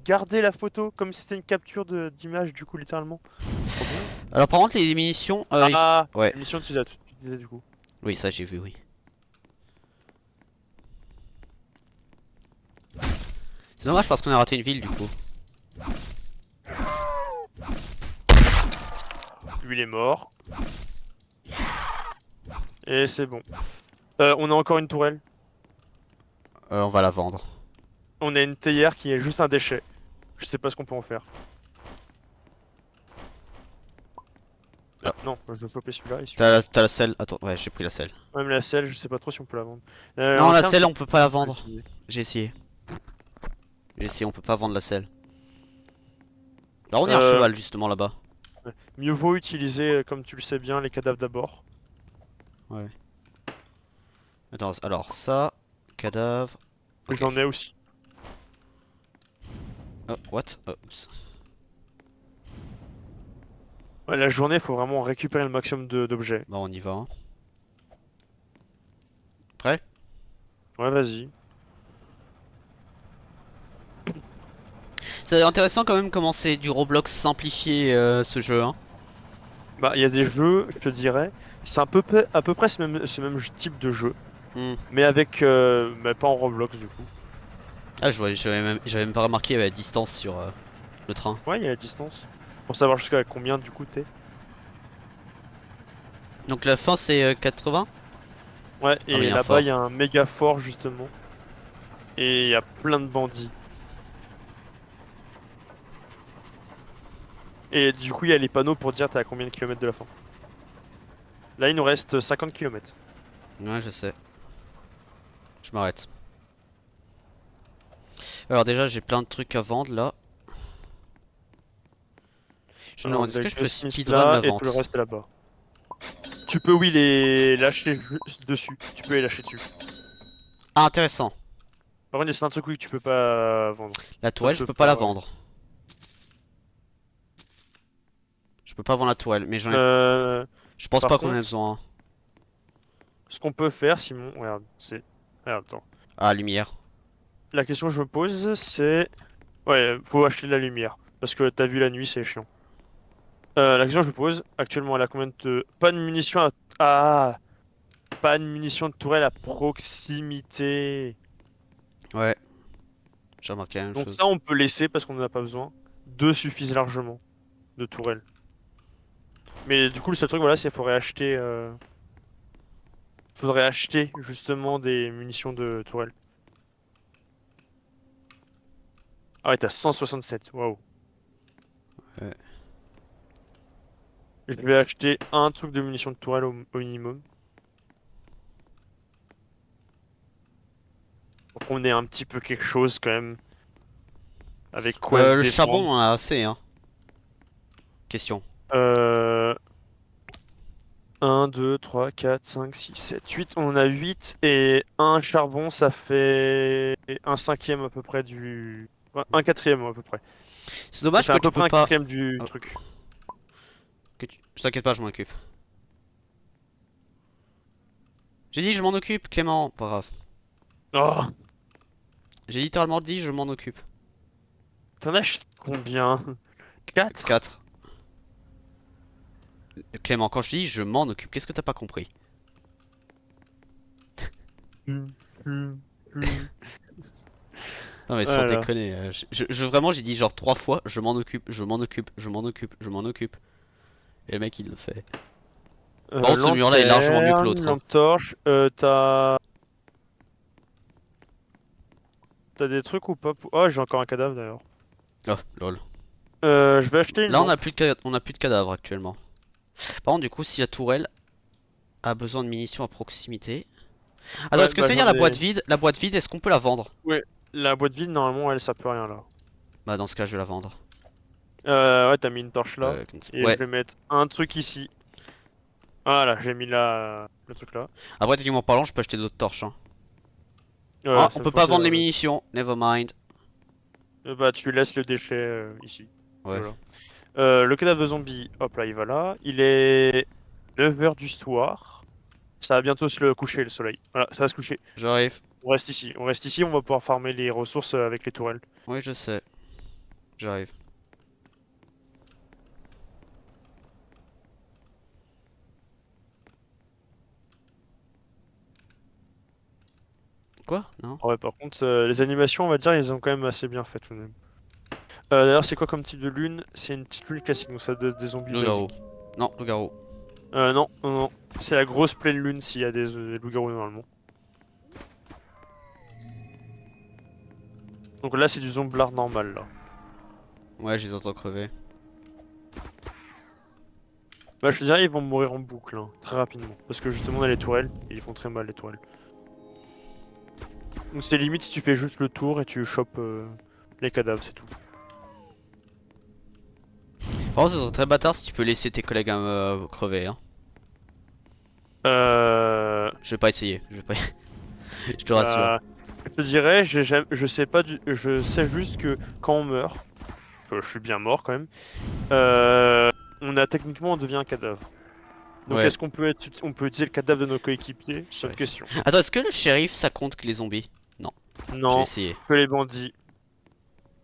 garder la photo comme si c'était une capture d'image, du coup, littéralement. Trop bien. Alors, par contre, les munitions. Ah, Ouais. la mission, tu disais du coup. Oui, ça, j'ai vu, oui. C'est dommage parce qu'on a raté une ville, du coup. Lui, il est mort. Et c'est bon. On a encore une tourelle. On va la vendre. On a une théière qui est juste un déchet. Je sais pas ce qu'on peut en faire. Ah. Non, je vais choper celui-là et T'as la selle. Attends, ouais, j'ai pris la selle. même la selle, je sais pas trop si on peut la vendre. Non, En la termes, selle, c'est- on peut pas la vendre. J'ai essayé. J'ai essayé, on peut pas vendre la selle. Alors, on est un Euh, cheval, justement, là-bas. ouais. Mieux vaut utiliser, comme tu le sais bien, les cadavres d'abord. Ouais. Attends, alors ça, cadavre. Ok. J'en ai aussi. Oh, what? Oups. Ouais, la journée, faut vraiment récupérer le maximum d'objets. Bon, on y va, hein. Prêt? Ouais, vas-y. C'est intéressant quand même comment c'est du Roblox simplifié ce jeu, hein. Bah, il y a des jeux, je te dirais, c'est à peu près ce même type de jeu, Hmm. mais avec, bah, pas en Roblox du coup. Ah, j'avais même pas remarqué la distance sur le train. Ouais, il y a la distance. Pour savoir jusqu'à combien du coup t'es. Donc la fin c'est 80? Ouais, Ah mais il et y a un là-bas, il y fort. a un méga fort, justement. Et il y a plein de bandits. Et du coup, il y a les panneaux pour dire t'es à combien de kilomètres de la fin. Là, il nous reste 50 kilomètres. Ouais, je sais. Je m'arrête. Alors déjà, j'ai plein de trucs à vendre là. Je me Alors, demande, on est-ce a que je peux Gunsmith speedrun là, la et tout le vente? reste est là-bas. Tu peux, oui, les lâcher dessus. Tu peux les lâcher dessus. Ah, intéressant. Par contre, c'est un truc, oui, que tu peux pas vendre. La Sauf tourelle, je peux pas la par... vendre. Je peux pas vendre la tourelle, mais j'en ai... Euh, Je pense par pas qu'on ait contre, besoin, hein. ce qu'on peut faire, Simon... Regarde, c'est... Regarde, attends. Ah, lumière. La question que je me pose, c'est... Ouais, faut acheter de la lumière. Parce que t'as vu la nuit, c'est chiant. La question que je me pose, actuellement, elle a combien de... Pas de munitions à... Ah! Pas de munitions de tourelle à proximité. Ouais, j'ai remarqué la même Donc chose. ça, on peut laisser parce qu'on n'en a pas besoin. Deux suffisent largement de tourelle. Mais du coup, le seul truc, voilà, c'est qu'il faudrait acheter justement des munitions de tourelle. Ah ouais, t'as 167. Waouh. Ouais. Je vais acheter un truc de munitions de tourelle au minimum. Pour qu'on ait un petit peu quelque chose quand même. Avec quoi se Le charbon, défendre. on en a assez, hein. Question. Euh... 1, 2, 3, 4, 5, 6, 7, 8. On en a 8. Et un charbon, ça fait un cinquième à peu près du... Ouais, un quatrième à peu près. C'est Ça dommage fait que à peu tu près peux un pas... quatrième du Oh, truc. Je t'inquiète pas, je m'en occupe. J'ai dit je m'en occupe, Clément. Pas grave. Oh! J'ai littéralement dit je m'en occupe. T'en as combien? 4? 4. Clément, quand je dis je m'en occupe, qu'est-ce que t'as pas compris? Hum, hum, hum. Non mais sans Voilà. déconner, vraiment j'ai dit genre 3 fois je m'en occupe, je m'en occupe, je m'en occupe, je m'en occupe. Et le mec il le fait. Par contre ce mur là est largement mieux que Lanterne, l'autre, hein. lampe torche. T'as des trucs ou pas? Oh, j'ai encore un cadavre d'ailleurs. Oh lol. Je vais acheter une Là on a lampe. plus de, on a plus de cadavres actuellement. Par contre du coup si la tourelle a besoin de munitions à proximité. Attends, Ouais, est-ce que bah ça veut dire j'en la boîte ai. vide? La boîte vide, est-ce qu'on peut la vendre? Ouais, la boîte vide, normalement, elle, ça peut rien là. Bah dans ce cas je vais la vendre. Ouais, t'as mis une torche là. Et je Ouais. vais mettre un truc ici. Voilà, j'ai mis le truc là. Après techniquement parlant je peux acheter d'autres torches, hein. Ah, on Cette peut pas fois-ci, vendre les munitions, never mind. bah, tu laisses le déchet ici. Et Ouais. voilà. Le cadavre de zombie, hop là, il va là. Il est 9 heures du soir. Ça va bientôt se le coucher, le soleil. Voilà, ça va se coucher. J'arrive. On reste ici. On reste ici, on va pouvoir farmer les ressources avec les tourelles. Oui je sais. J'arrive. Quoi? Non? Ouais, par contre, les animations, on va dire, ils ont quand même assez bien fait tout de même. D'ailleurs, c'est quoi comme type de lune? C'est une petite lune classique, donc ça donne des zombies Loup-garou. basiques. Non, loup-garou. Non, non, non. C'est la grosse pleine lune s'il y a des loups-garous normalement. Donc là, c'est du zomblard normal, là. Ouais, je les entends crever. Bah, je te dirais, ils vont mourir en boucle, hein, très rapidement. Parce que justement, on a les tourelles, et ils font très mal, les tourelles. Donc c'est limite si tu fais juste le tour et tu chopes les cadavres, c'est tout. Par contre, ce serait très bâtard si tu peux laisser tes collègues crever, hein. Euh... Je vais pas essayer, je vais pas... Je te rassure. Bah... Je te dirais, je sais pas je sais juste que quand on meurt, que je suis bien mort quand même, euh, on devient un cadavre. Donc Ouais, est-ce on peut utiliser le cadavre de nos coéquipiers? Bonne shérif. question. Attends, est-ce que le shérif ça compte que les zombies? Non, je vais Non, essayer. que les bandits.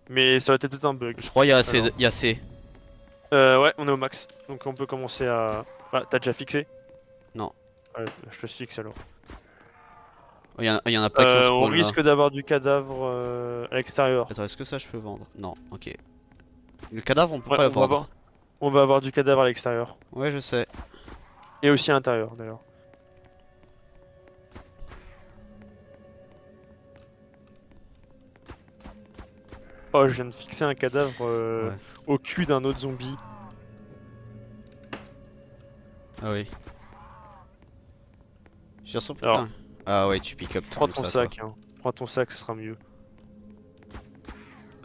Mais ça aurait été peut-être un bug. Je crois il y a assez, Alors. il y a assez. Ouais, on est au max. Donc on peut commencer à... Ah, t'as déjà fixé? Non, Ouais, je te fixe alors. il y en a pas qui ont On spawn là. risque d'avoir du cadavre à l'extérieur. Attends, est-ce que ça je peux vendre? Non, ok. Le cadavre on peut Ouais, pas le vendre. on va avoir du cadavre à l'extérieur. Ouais, je sais. Et aussi à l'intérieur d'ailleurs. Oh, je viens de fixer un cadavre Ouais. au cul d'un autre zombie. Ah oui. J'ai sur... Alors, Ah. Ah ouais, tu pick up prends comme ton ça, toi. sac, hein. Prends ton sac, ce sera mieux.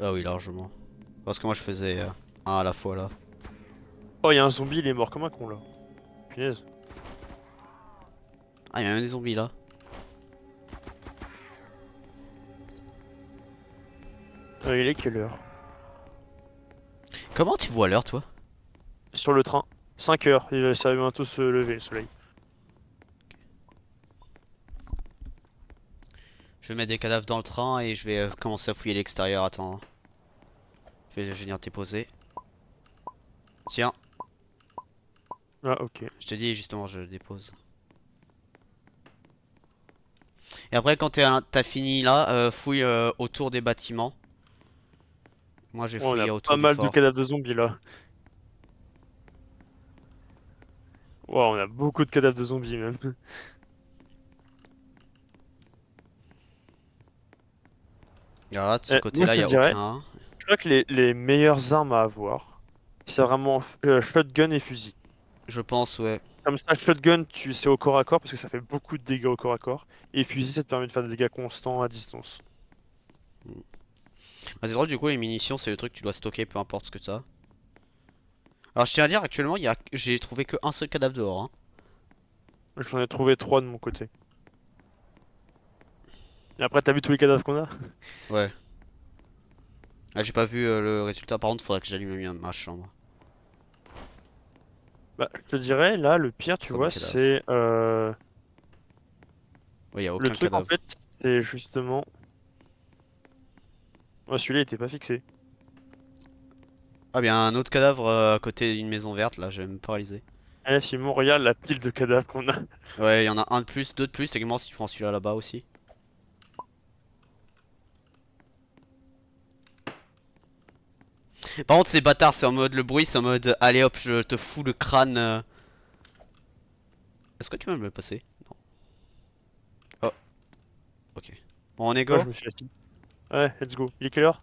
Ah oui, largement. Parce que moi, je faisais un à la fois, là. Oh, il y a un zombie, il est mort comme un con là. Punaise. Ah, il y a même des zombies, là. Il est quelle heure? Comment tu vois l'heure, toi? Sur le train. 5 heures, ça va bientôt se lever le soleil. Je vais mettre des cadavres dans le train et je vais commencer à fouiller l'extérieur. Attends. Je vais venir te déposer. Tiens, Ah, ok. je te dis justement, je dépose. Et après, quand t'as fini là, fouille autour des bâtiments. Moi, je vais Oh, on a fouiller pas autour du mal de fort. cadavres de zombies là. Wow, on a beaucoup de cadavres de zombies même. Alors là, de ce Moi côté-là, je il te y a dirais, aucun. je crois que les meilleures armes à avoir, c'est vraiment shotgun et fusil. Je pense, ouais. Comme ça, shotgun, c'est au corps à corps parce que ça fait beaucoup de dégâts au corps à corps. Et fusil, ça te permet de faire des dégâts constants à distance. Bah, c'est drôle, du coup, les munitions, c'est le truc que tu dois stocker peu importe ce que t'as. Alors, je tiens à dire, actuellement, j'ai trouvé que un seul cadavre dehors. Hein. J'en ai trouvé 3 de mon côté. Et après, t'as vu tous les cadavres qu'on a? Ouais. Ah, j'ai pas vu le résultat. Par contre, faudrait que j'allume ma chambre. Bah, je te dirais, là, le pire, tu Premier vois, cadavre. c'est... Ouais, y a le aucun truc, en cadavre. fait, c'est justement... Oh, celui-là, il était pas fixé. Ah, bien, un autre cadavre à côté d'une maison verte, là, j'ai même paralysé. Eh, Simon, regarde la pile de cadavres qu'on a. Ouais, il y en a un de plus, deux de plus, également si tu prends celui-là là-bas aussi. Par contre, ces bâtards, c'est en mode le bruit, c'est en mode allez hop, je te fous le crâne. Est-ce que tu peux me le passer? Non. Oh, ok. Bon, on est Ouais, go? je me suis assis. Ouais, let's go. Il est quelle heure?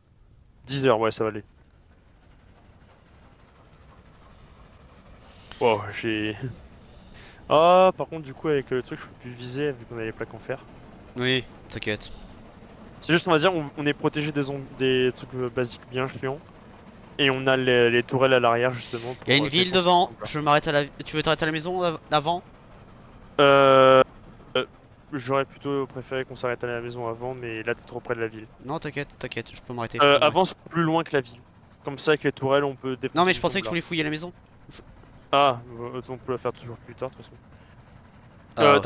10 heures, ouais, ça va aller. Wow, j'ai... Ah, par contre, du coup, avec le truc, je peux plus viser vu qu'on a les plaques en fer. Oui, t'inquiète. C'est juste, on va dire, on est protégé des trucs basiques bien chiants. Et on a les tourelles à l'arrière, justement, Il y a pour une ville défoncer les devant, zombies. je m'arrête à la... Tu veux t'arrêter à la maison avant? Euh... euh, J'aurais plutôt préféré qu'on s'arrête à la maison avant, mais là, t'es trop près de la ville. Non, t'inquiète, t'inquiète, je peux m'arrêter, je peux m'arrêter. Avance plus loin que la ville. Comme ça, avec les tourelles, on peut Non, défoncer mais je ces pensais que tu zombies-là. voulais fouiller la maison. Ah, on peut la faire toujours plus tard, de toute façon. Ah,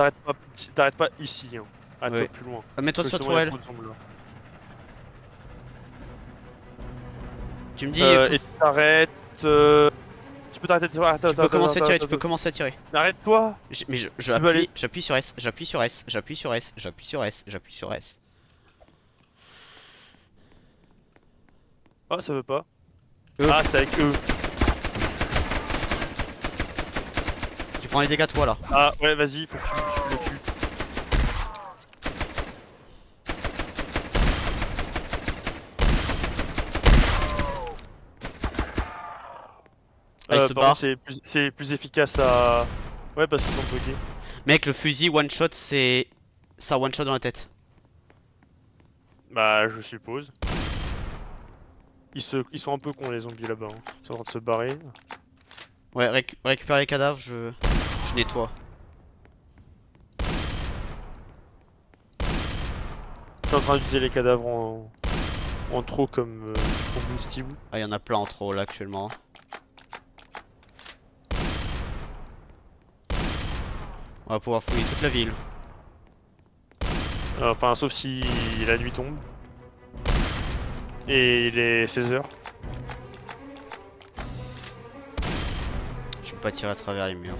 T'arrêtes pas ici, hein. Arrête-toi ouais. plus loin. Parce Mets-toi que sur justement, il y a tourelle. trop de zombies là. Tu me dis... Et tu t'arrêtes... Tu peux t'arrêter... Tu peux commencer à tirer, tu peux commencer à tirer. Arrête-toi! Mais je Tu veux aller... j'appuie sur S, j'appuie sur S, j'appuie sur S, j'appuie sur S, j'appuie sur S. Ah, ça veut pas. Ah, c'est avec eux. Tu prends les dégâts toi là. Ah, ouais, vas-y, faut que tu le tues. Ah, il se Par contre, barre. c'est plus efficace à... Ouais, parce qu'ils sont buggés. Mec, le fusil one shot, c'est. Ça one shot dans la tête. Bah, je suppose. Ils sont un peu cons, les zombies, là-bas. Hein. Ils sont en train de se barrer. Ouais, récupère les cadavres, je nettoie. Je suis en train d'utiliser les cadavres en trop comme combustible. Ah, il y en a plein en trop là actuellement. On va pouvoir fouiller toute la ville. Enfin, sauf si la nuit tombe. Et il est 16 heures. Je peux pas tirer à travers les murs.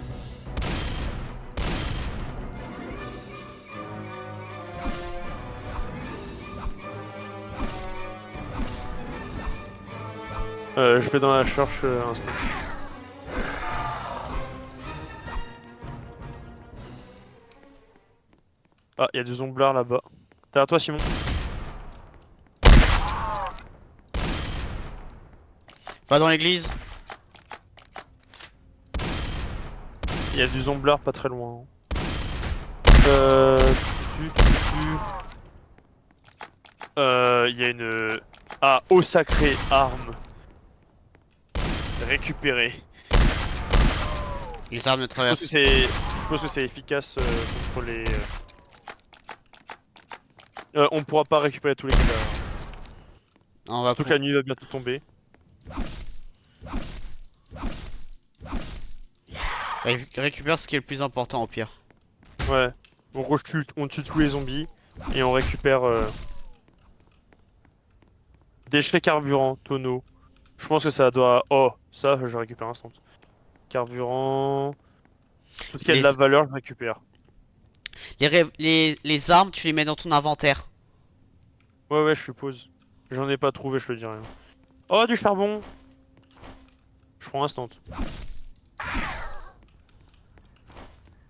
Je vais dans la cherche instant. Ah, il y a des zomblards là-bas. Derrière toi, Simon. Va dans l'église. Il y a du zomblard pas très loin. Il y a une... Ah, eau sacrée, arme. Récupérée. Les armes ne Je traversent. pense que c'est efficace contre les... on pourra pas récupérer tous les cadavres. On va Surtout que la nuit va bientôt tomber. récupère ce qui est le plus important au pire. Ouais. En gros, on tue tous les zombies et on récupère déchets carburant, tonneaux. Je pense que ça doit... Oh, ça, je récupère instant. Carburant... Tout ce qui a de Les, la valeur, je récupère. les armes, tu les mets dans ton inventaire. Ouais, ouais, je suppose. J'en ai pas trouvé, je te dis rien. Oh, du charbon! Je prends instant.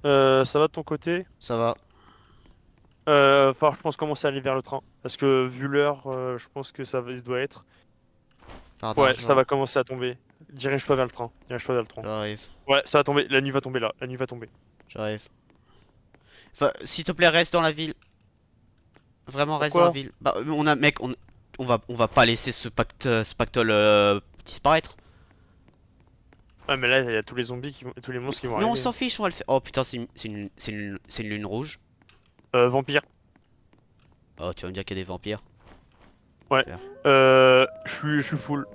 Ça va de ton côté? Ça va. Enfin, je pense commencer à aller vers le train. Parce que vu l'heure, je pense que il doit être. Par Ouais, ça d'argent. va commencer à tomber. Dirige-toi vers le train. Dirige-toi vers le train. J'arrive. Ouais, ça va tomber. La nuit va tomber là. La nuit va tomber. J'arrive. Enfin, s'il te plaît, reste dans la ville. Vraiment, reste dans la Pourquoi? ville. Bah, on a, mec, on va pas laisser ce pactole disparaître. Ouais, mais là, il y a tous les zombies tous les monstres qui vont Mais on arriver. s'en fiche, on va le faire. Oh putain, c'est une lune rouge. Vampire. Oh, tu vas me dire qu'il y a des vampires. Ouais. Faire. Je suis full.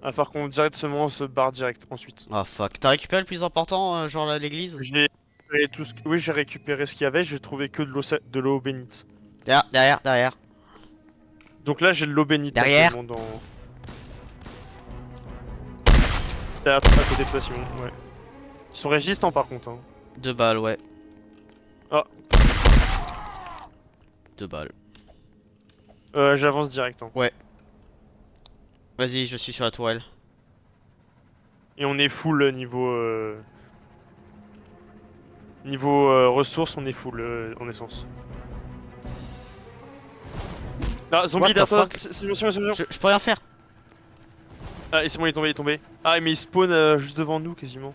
À faire qu'on directement se barre direct ensuite. Oh fuck. T'as récupéré le plus important, genre l'église? J'ai récupéré Oui, j'ai récupéré ce qu'il y avait. J'ai trouvé que de l'eau bénite. Derrière, derrière, derrière. Donc là, j'ai de l'eau bénite Derrière. actuellement dans. À côté de toi, Simon. Ouais. Ils sont résistants par contre. Hein. 2 balles, ouais. Ah. 2 balles. J'avance direct. Hein. Ouais. Vas-y, je suis sur la tourelle. Et on est full niveau ressources, on est full en essence. Ah, zombie What the derrière toi. fuck? C'est bon. Je peux rien faire. Ah, et c'est bon, il est tombé, il est tombé. Ah, mais il spawn juste devant nous quasiment.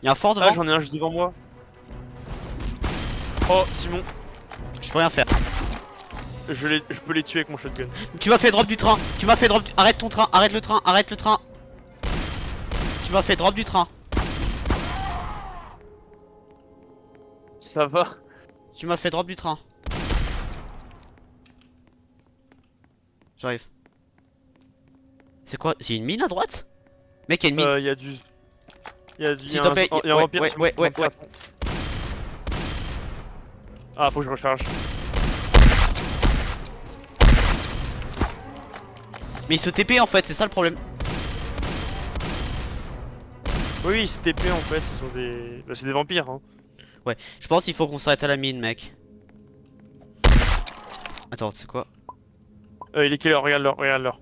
Y'a un fort Ah, devant? j'en ai un juste devant moi. Oh, Simon, Je peux rien faire. je peux les tuer avec mon shotgun. Tu m'as fait drop du train. Tu m'as fait drop du... Arrête ton train. Arrête le train. Arrête le train. Tu m'as fait drop du train. Ça va? Tu m'as fait drop du train. J'arrive. C'est quoi? C'est une mine à droite? Mec, y'a une mine. Il y a du. Il y S'il a te un, plaît. il y a un Ouais, vampire. ouais, ouais, ouais, Vampire. ouais. Ah, faut que je recharge. Mais il se TP en fait, c'est ça le problème. Oui, ils se TP en fait, ils sont des. Bah, c'est des vampires, hein. Ouais, je pense qu'il faut qu'on s'arrête à la mine, mec. Attends, c'est quoi? Il est quelle heure? Regarde l'heure, regarde l'heure.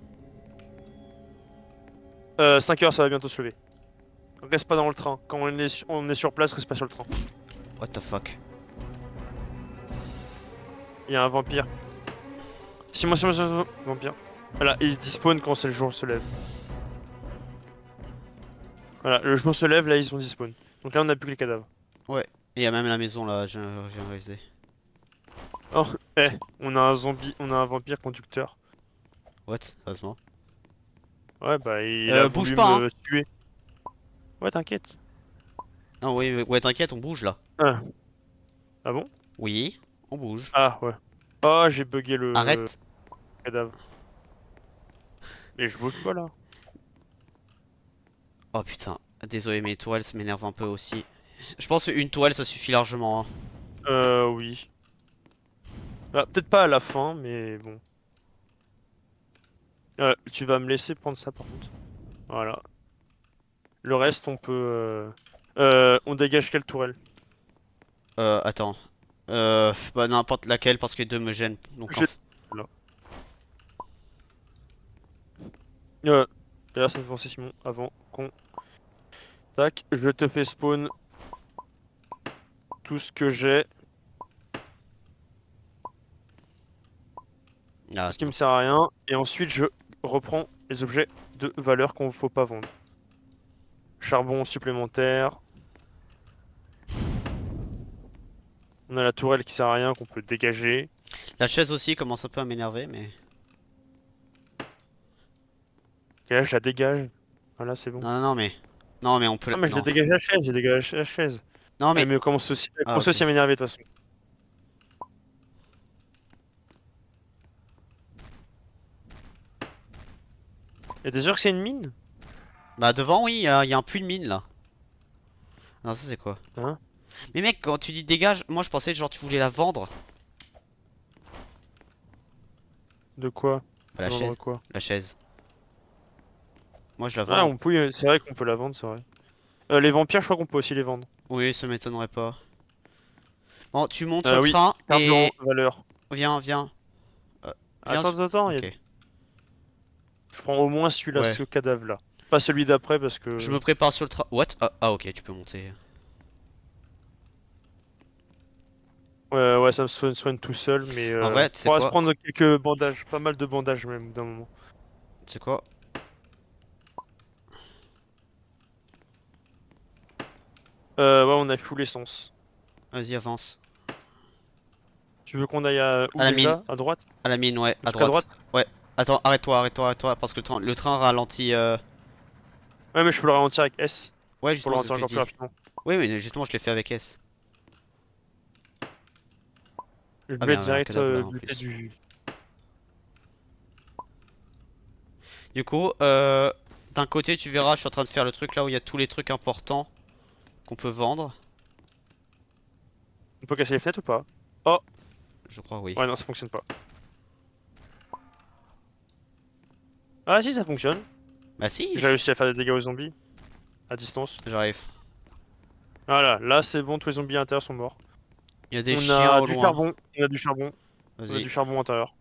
5 heures, ça va bientôt se lever. Reste pas dans le train. Quand on est sur place, reste pas sur le train. What the fuck? Il y a un vampire. Simon, vampire. Voilà, il despawn quand c'est le jour se lève. Voilà, le jour se lève, là ils sont despawn. Donc là on a plus que les cadavres. Ouais. Et il y a même la maison là, je viens de réaliser. Oh, on a un zombie, on a un vampire conducteur. What? Sérieusement? Ouais, bah il a Bouge voulu pas, hein. me tuer. Ouais, t'inquiète. Non, oui, ouais, t'inquiète, on bouge là. Ah. Ah bon? Oui, on bouge. Ah ouais. Oh, j'ai bugué le Arrête. cadavre. Mais je bouge pas là. Oh putain, désolé, mes toiles ça m'énerve un peu aussi. Je pense qu'une toile ça suffit largement, hein. Oui. Bah, peut-être pas à la fin, mais bon. Tu vas me laisser prendre ça par contre. Voilà. Le reste, on peut. On dégage quelle tourelle? Attends. Bah n'importe laquelle parce que les deux me gênent. Donc J'ai- Là. D'ailleurs, ça me fait penser, Simon, avant qu'on. Tac, je te fais spawn tout ce que j'ai, Ah, tout ce qui me attends. sert à rien, et ensuite je reprends les objets de valeur qu'on faut pas vendre. Charbon supplémentaire. On a la tourelle qui sert à rien qu'on peut dégager. La chaise aussi commence un peu à m'énerver, mais. Et là, je la dégage. Voilà, c'est bon. Non, non, non, mais. Non, mais on peut. Non, mais je l'ai Non. dégagé la chaise, j'ai dégagé la chaise. Non, mais. Elle elle Ah, commence ok. aussi à m'énerver de toute façon. Il y a des heures que c'est une mine? Bah, devant, oui, il y a un puits de mine là. Non, ça c'est quoi? Hein? Mais mec, quand tu dis dégage, moi je pensais genre tu voulais la vendre. De quoi? Bah, la Vendre chaise. quoi? La chaise. Moi je la Ah, vends. c'est vrai qu'on peut la vendre, c'est vrai. Les vampires, je crois qu'on peut aussi les vendre. Oui, ça m'étonnerait pas. Bon, tu montes sur le Oui, train carburant, et. valeur. Viens, viens. Euh, viens. Attends, Ok. je prends au moins celui-là, Ouais. ce cadavre-là. Pas celui d'après parce Je que... me prépare sur le train. What? Ah, ok, tu peux monter. Ouais, ça me soigne tout seul, mais En vrai, tu sais faudra se quoi? prendre quelques bandages, pas mal de bandages même d'un moment. Tu sais quoi? Ouais, on a full l'essence. Vas-y, avance. Tu veux qu'on aille à À où la mine. déjà? À droite? À la mine, ouais, Un à truc à droite. droite? Ouais. Attends, arrête-toi, parce que le train ralentit. Ouais, mais je peux le ralentir avec S Ouais, pour le justement, c'est ce ralentir que je encore plus dis. rapidement. Oui, mais justement, je l'ai fait avec S. Je Ah vais merde, il y a un direct cadavre là en buter plus. du... Du coup, d'un côté, tu verras, je suis en train de faire le truc là où il y a tous les trucs importants qu'on peut vendre. On peut casser les fenêtres ou pas? Oh! Je crois, oui. Ouais, non, ça fonctionne pas. Ah si, ça fonctionne. Bah si, J'ai réussi à faire des dégâts aux zombies à distance. j'arrive. Voilà, là c'est bon, tous les zombies à l'intérieur sont morts. Il y a des On chiens a au du loin. charbon, on a du charbon, on a Vas-y, du charbon à l'intérieur.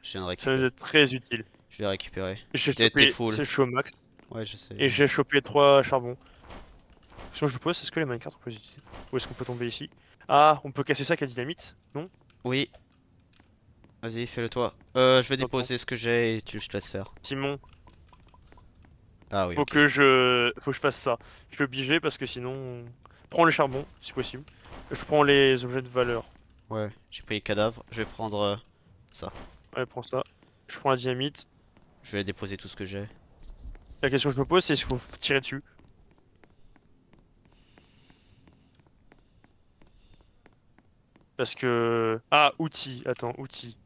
je viens de Ça nous récupérer. est très utile. Je l'ai récupéré. J'ai T'es chopé, full. c'est chaud max, Ouais, je sais. et j'ai chopé 3 charbons. Question que je vous pose, est-ce que les minecarts on peut les utiliser? Ou est-ce qu'on peut tomber ici? Ah, on peut casser ça avec la dynamite? Non? Oui, vas-y, fais-le toi. Je vais Attends. déposer ce que j'ai et je te laisse faire. Simon, Ah oui, ok. faut que je fasse ça. Je suis obligé parce que sinon... Prends le charbon, si possible. Je prends les objets de valeur. Ouais, j'ai pris les cadavres. Je vais prendre ça. Ouais, prends ça. Je prends la dynamite. Je vais déposer tout ce que j'ai. La question que je me pose, c'est est-ce qu'il faut tirer dessus? Parce que... Ah, outils. Attends, outils.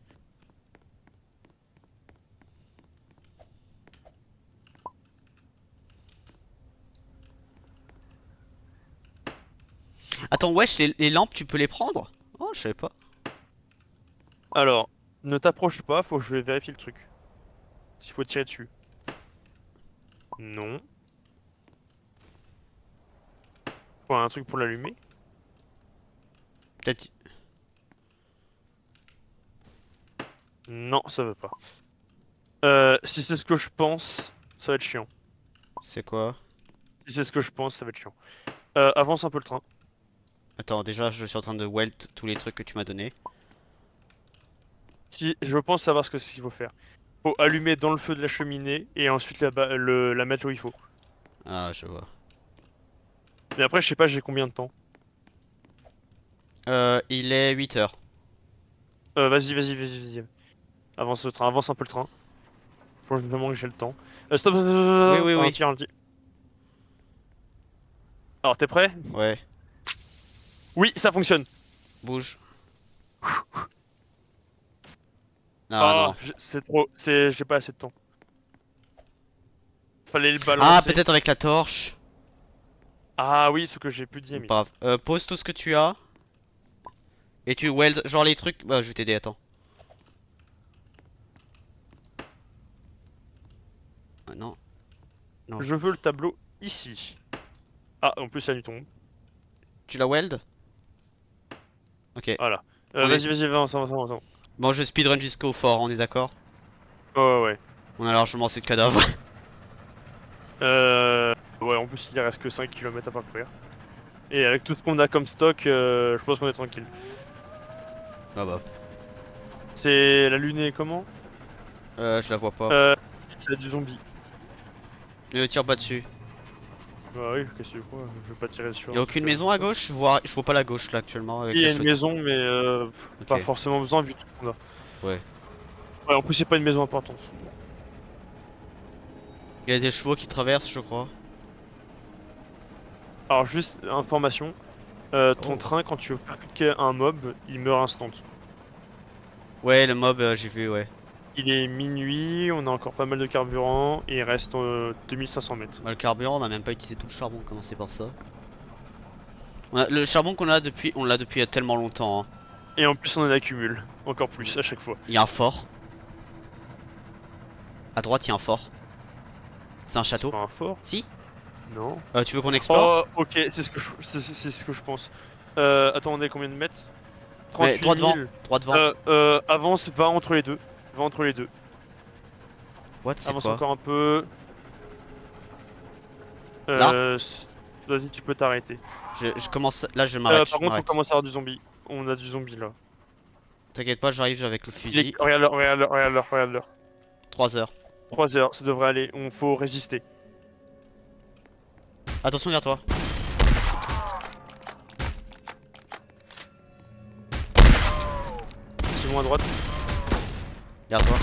Attends, wesh, les lampes, tu peux les prendre? Oh, je savais pas. Alors, ne t'approche pas, faut que je vérifie le truc. S'il faut tirer dessus. Non. Faut un truc pour l'allumer. Peut-être. Non, ça veut pas. Si c'est ce que je pense, ça va être chiant. C'est quoi? Si c'est ce que je pense, ça va être chiant. Avance un peu le train. Attends, déjà, je suis en train de weld tous les trucs que tu m'as donné. Si, je pense savoir ce qu'il faut faire. Faut allumer dans le feu de la cheminée et ensuite la mettre où il faut. Ah, je vois. Mais après, je sais pas, j'ai combien de temps. Il est 8 heures. Vas-y. Avance le train, avance un peu le train. Faut vraiment que j'ai le temps. Oui, oui, oui. Ralentis. Alors, t'es prêt? Ouais, Oui, ça fonctionne. bouge. Ah Ah, non. c'est trop, j'ai pas assez de temps. Fallait le Ah, balancer. peut-être avec la torche. Ah oui, ce que j'ai plus de Pas dynamite. grave. Pose tout ce que tu as. Et tu weld genre les trucs. Bah, je vais t'aider, attends. Ah, non. Non. Je veux le tableau ici. Ah, en plus la nuit tombe. Tu la weld? Ok. Voilà. On est. Vas-y, avance. Bon, je speedrun jusqu'au fort, on est d'accord? Ouais. On a largement assez de cadavres. Ouais, en plus il reste que 5 km à parcourir. Et avec tout ce qu'on a comme stock, je pense qu'on est tranquille. Ah bah. C'est la lune est comment? Je la vois pas. Euh, c'est du zombie. Ne tire pas dessus. Bah oui, qu'est-ce que tu crois? Je vais pas tirer sur. Y'a un aucune truc maison à comme ça. gauche? Je vois pas la gauche là actuellement avec Il y la a une shot. maison, mais Ok, pas forcément besoin vu tout ce qu'on a. ouais. Ouais, en plus, c'est pas une maison importante. Y'a des chevaux qui traversent, je crois. Alors, juste information, ton Oh. train, quand tu percutes un mob, il meurt instant. Ouais, le mob, j'ai vu, ouais. Il est minuit, on a encore pas mal de carburant, et il reste 2500 mètres. Bah, le carburant, on a même pas utilisé tout le charbon, commencer par ça. Le charbon qu'on a depuis, on l'a depuis tellement longtemps. Hein. Et en plus, on en accumule, encore plus à chaque fois. Il y a un fort. À droite, il y a un fort. C'est un C'est château. pas un fort? Si? Non. Tu veux qu'on explore? Oh, ok, c'est ce que je pense. Attends, on est combien de mètres? Ouais, 38 droit devant. 000. Droit devant. Avance, va entre les deux. Va entre les deux. What, c'est Avance quoi? encore un peu. Là? Vas-y, tu peux t'arrêter. Je commence. Là, je m'arrête. Par Je contre, on m'arrête. commence à avoir du zombie. On a du zombie là. T'inquiète pas, j'arrive avec le fusil. Regarde l'heure, regarde l'heure, regarde l'heure, regarde l'heure. 3 heures. 3 heures, ça devrait aller. On faut résister. Attention derrière toi. Simon à droite. Derrière toi.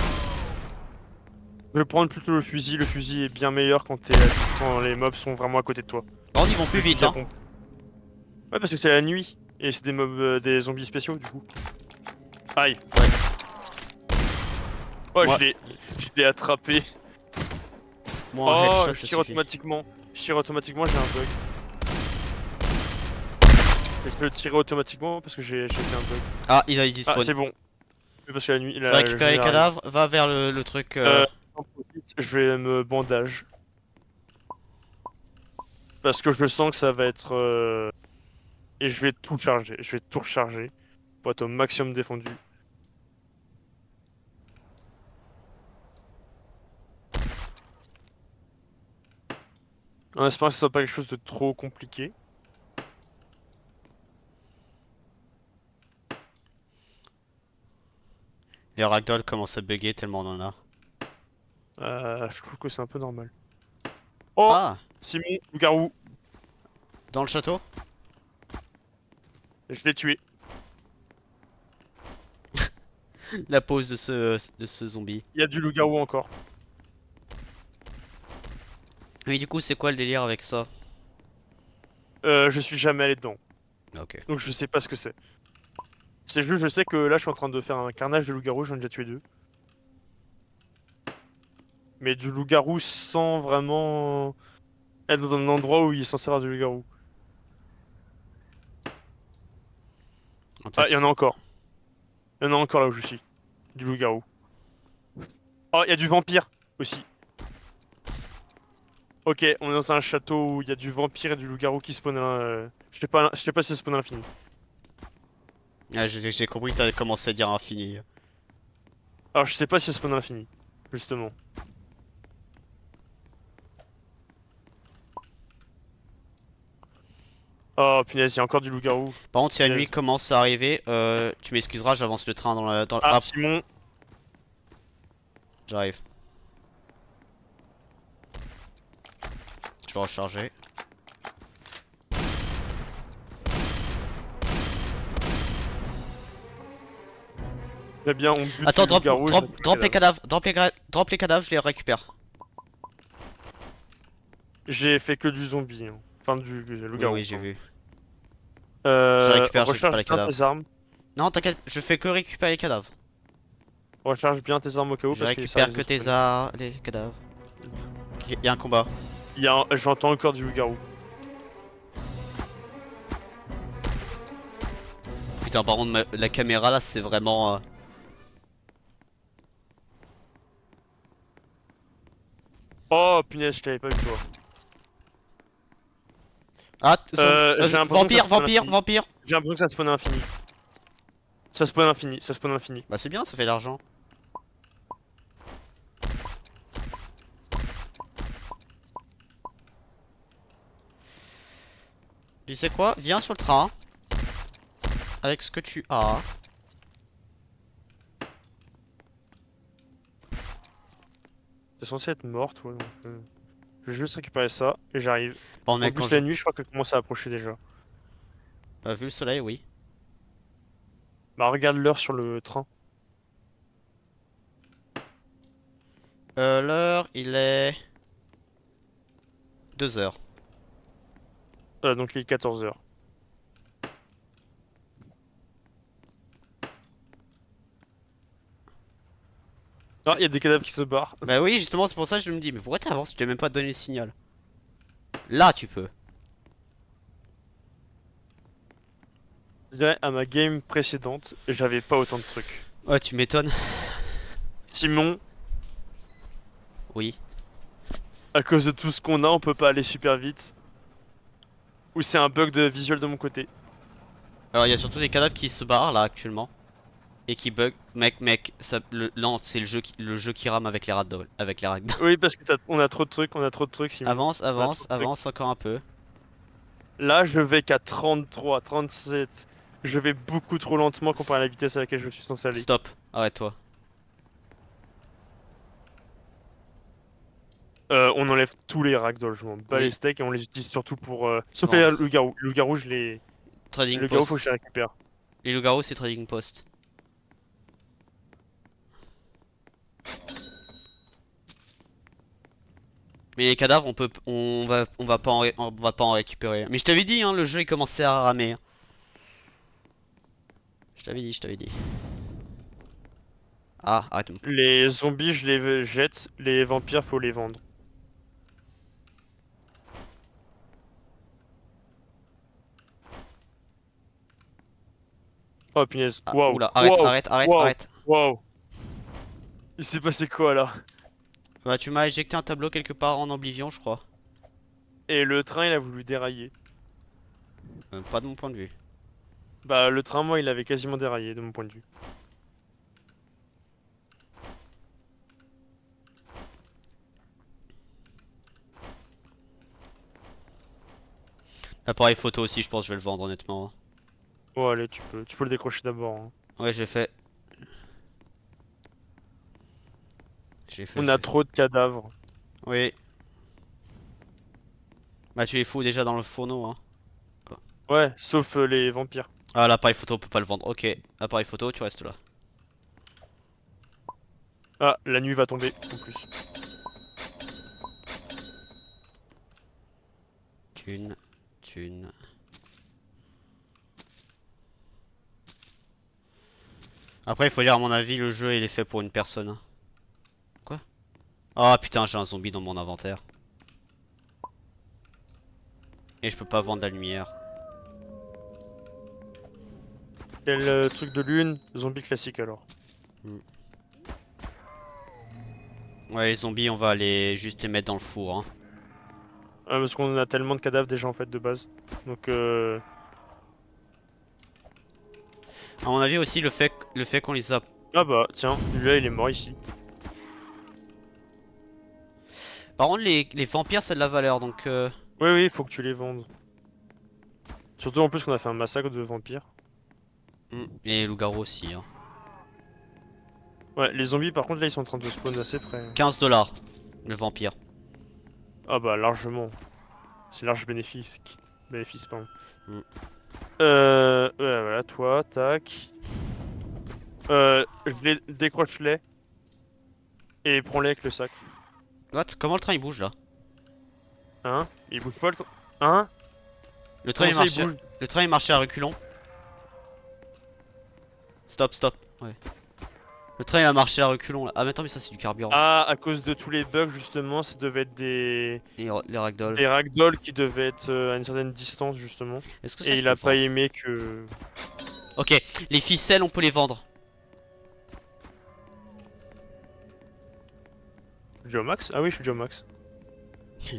Je vais prendre plutôt le fusil. Le fusil est bien meilleur quand les mobs sont vraiment à côté de toi. Par contre, ils vont plus Le vite, fusil à hein. pompe. Ouais, parce que c'est la nuit. Et c'est des mobs, des zombies spéciaux du coup. Aïe. Ouais. Oh, Moi- je l'ai attrapé. Moi, un Oh, headshot, je ça tire suffit. automatiquement. Je tire automatiquement, j'ai un bug. Je peux le tirer automatiquement parce que j'ai fait un bug. Ah, il Ah, despawn. c'est bon. Oui, parce que la nuit, Je vais la récupérer les journée arrive. cadavres. Va vers le truc. J'en profite, je vais me bandage. Parce que je sens que ça va être. Et je vais tout charger. Je vais tout recharger. Pour être au maximum défendu. En espérant que ce soit pas quelque chose de trop compliqué. Les ragdolls commencent à bugger tellement on en a. Je trouve que c'est un peu normal. Oh! Ah, Simon, loup-garou, dans le château? je l'ai tué. La pose de ce zombie. Il y a du loup-garou encore. Mais du coup, c'est quoi le délire avec ça? Je suis jamais allé dedans. Ok. Donc je sais pas ce que c'est. C'est juste, je sais que là, je suis en train de faire un carnage de loup-garou, j'en ai déjà tué 2. Mais du loup-garou sans vraiment être dans un endroit où il est censé avoir du loup-garou. En Ah, il y en a fait, encore. Il y en a encore là où je suis. Du loup-garou. Oh, il y a du vampire aussi. Ok, on est dans un château où il y a du vampire et du loup-garou qui spawn je sais pas si ça spawn à l'infini. ah, j'ai compris que t'avais commencé à dire infini. Alors je sais pas si ça spawn à l'infini, justement. Oh punaise, il y a encore du loup-garou. Par contre, si la nuit Punaise. commence à arriver, tu m'excuseras, j'avance le train dans la. Dans... Ah, Ah, Simon, j'arrive. Je vais recharger. très bien, on bute Attends, le loup-garou. drop les cadavres, drop les cadavres, je les récupère. J'ai fait que du zombie, hein. Enfin, du Oui, loup-garou. oui, j'ai vu. Je récupère Recharge les bien cadavres. tes armes. Non, t'inquiète, je fais que récupérer les cadavres. Recharge bien tes armes au cas où Je parce que ça récupère risque que de tes spawner. les cadavres. Il y a un combat. J'entends encore du loup-garou. Putain, par contre, la caméra là, c'est vraiment. Oh punaise, je t'avais pas vu toi. Ah, J'ai l'impression que ça spawn à vampire, l'infini. vampire. J'ai l'impression que ça spawn à l'infini. Ça spawn à l'infini, ça spawn à l'infini. Bah, c'est bien, ça fait de l'argent. Tu sais quoi? Viens sur le train. Avec ce que tu as. T'es censé être mort, toi. Donc, je vais juste récupérer ça et j'arrive. Bon En mec, quand plus, je... la nuit, je crois qu'elle commence à approcher déjà. vu le soleil, oui. Bah, regarde l'heure sur le train. L'heure, il est 2 heures. Donc, il est 14 h. Ah, il y a des cadavres qui se barrent. Bah oui, justement, c'est pour ça que je me dis, mais pourquoi t'avances? Je t'ai même pas donné le signal. Là, tu peux. Je dirais, à ma game précédente, j'avais pas autant de trucs. Ouais, tu m'étonnes. Simon, Oui. à cause de tout ce qu'on a, on peut pas aller super vite. Ou c'est un bug de visuel de mon côté. Alors, il y a surtout des cadavres qui se barrent là actuellement. Et qui bug. Mec, ça, non, c'est le jeu qui rame avec les ragdoll. Avec les ragdoll. Oui, parce que on a trop de trucs, on a trop de trucs, Simon. Avance, On a trop avance, de trucs. avance encore un peu. Là, je vais qu'à 33, 37. Je vais beaucoup trop lentement comparé à la vitesse à laquelle je suis censé aller. Stop, arrête-toi. On enlève tous les ragdolls, je m'en bats les Oui, steaks et on les utilise surtout pour... Sauf vendre. le loup-garou. Le loup-garou, je l'ai... Trading Le garou, faut que je post. les récupère. Les loups-garous, c'est trading post. Mais les cadavres, on va pas en récupérer. Mais je t'avais dit, hein, le jeu il commençait à ramer, hein. Je t'avais dit. Ah, arrête. Les zombies, je les jette. Les vampires, faut les vendre. Oh punaise. Ah, Waouh. oula, arrête, Waouh. arrête, arrête, Waouh. arrête. Waouh. Il s'est passé quoi là? Bah, tu m'as éjecté un tableau quelque part en Oblivion, je crois. Et le train, il a voulu dérailler. Pas de mon point de vue. Bah, le train, moi, il avait quasiment déraillé, de mon point de vue. L'appareil photo aussi, je pense que je vais le vendre honnêtement. Oh, allez, tu peux le décrocher d'abord, hein. Ouais, je l'ai fait. On Je a l'ai fait. trop de cadavres. Oui. Bah, tu les fous déjà dans le fourneau, hein. Ouais, sauf les vampires. Ah, l'appareil photo, on peut pas le vendre. Ok, appareil photo, tu restes là. Ah, la nuit va tomber, en plus. Thune, thune. Après, il faut dire, à mon avis, le jeu il est fait pour une personne, hein. Quoi? Ah putain, j'ai un zombie dans mon inventaire. Et je peux pas vendre la lumière. Quel truc de lune, zombie classique alors. Hmm. Ouais, les zombies, on va juste les mettre dans le four, hein. Parce qu'on a tellement de cadavres déjà en fait de base. Donc À mon avis aussi, le fait qu'on les a... Ah bah tiens, lui-là il est mort ici. Par contre, les vampires, c'est de la valeur, donc... Oui oui, il faut que tu les vendes. Surtout en plus qu'on a fait un massacre de vampires. Et les loups-garous aussi, hein. Ouais, les zombies par contre là ils sont en train de spawn assez près. 15 $, le vampire. Ah bah largement. C'est large bénéfice. Bénéfice pardon. Hmm. Ouais, voilà, toi, tac. Je les décroche-les et prends-les avec le sac. What? Comment le train il bouge là? Hein? Il bouge pas le temps. Hein? Le train Comment il ça il marche... bouge? Le train il marchait à reculons. Stop, stop. Ouais. Le train il a marché à reculons là. Ah mais attends, mais ça c'est du carburant. Ah, à cause de tous les bugs justement, ça devait être Les ragdoll. des ragdolls qui devaient être à une certaine distance justement. Est-ce que ça Et je il peux a le pas vendre? aimé que... Ok, les ficelles on peut les vendre. Je suis au max? Ah oui, je suis déjà au max.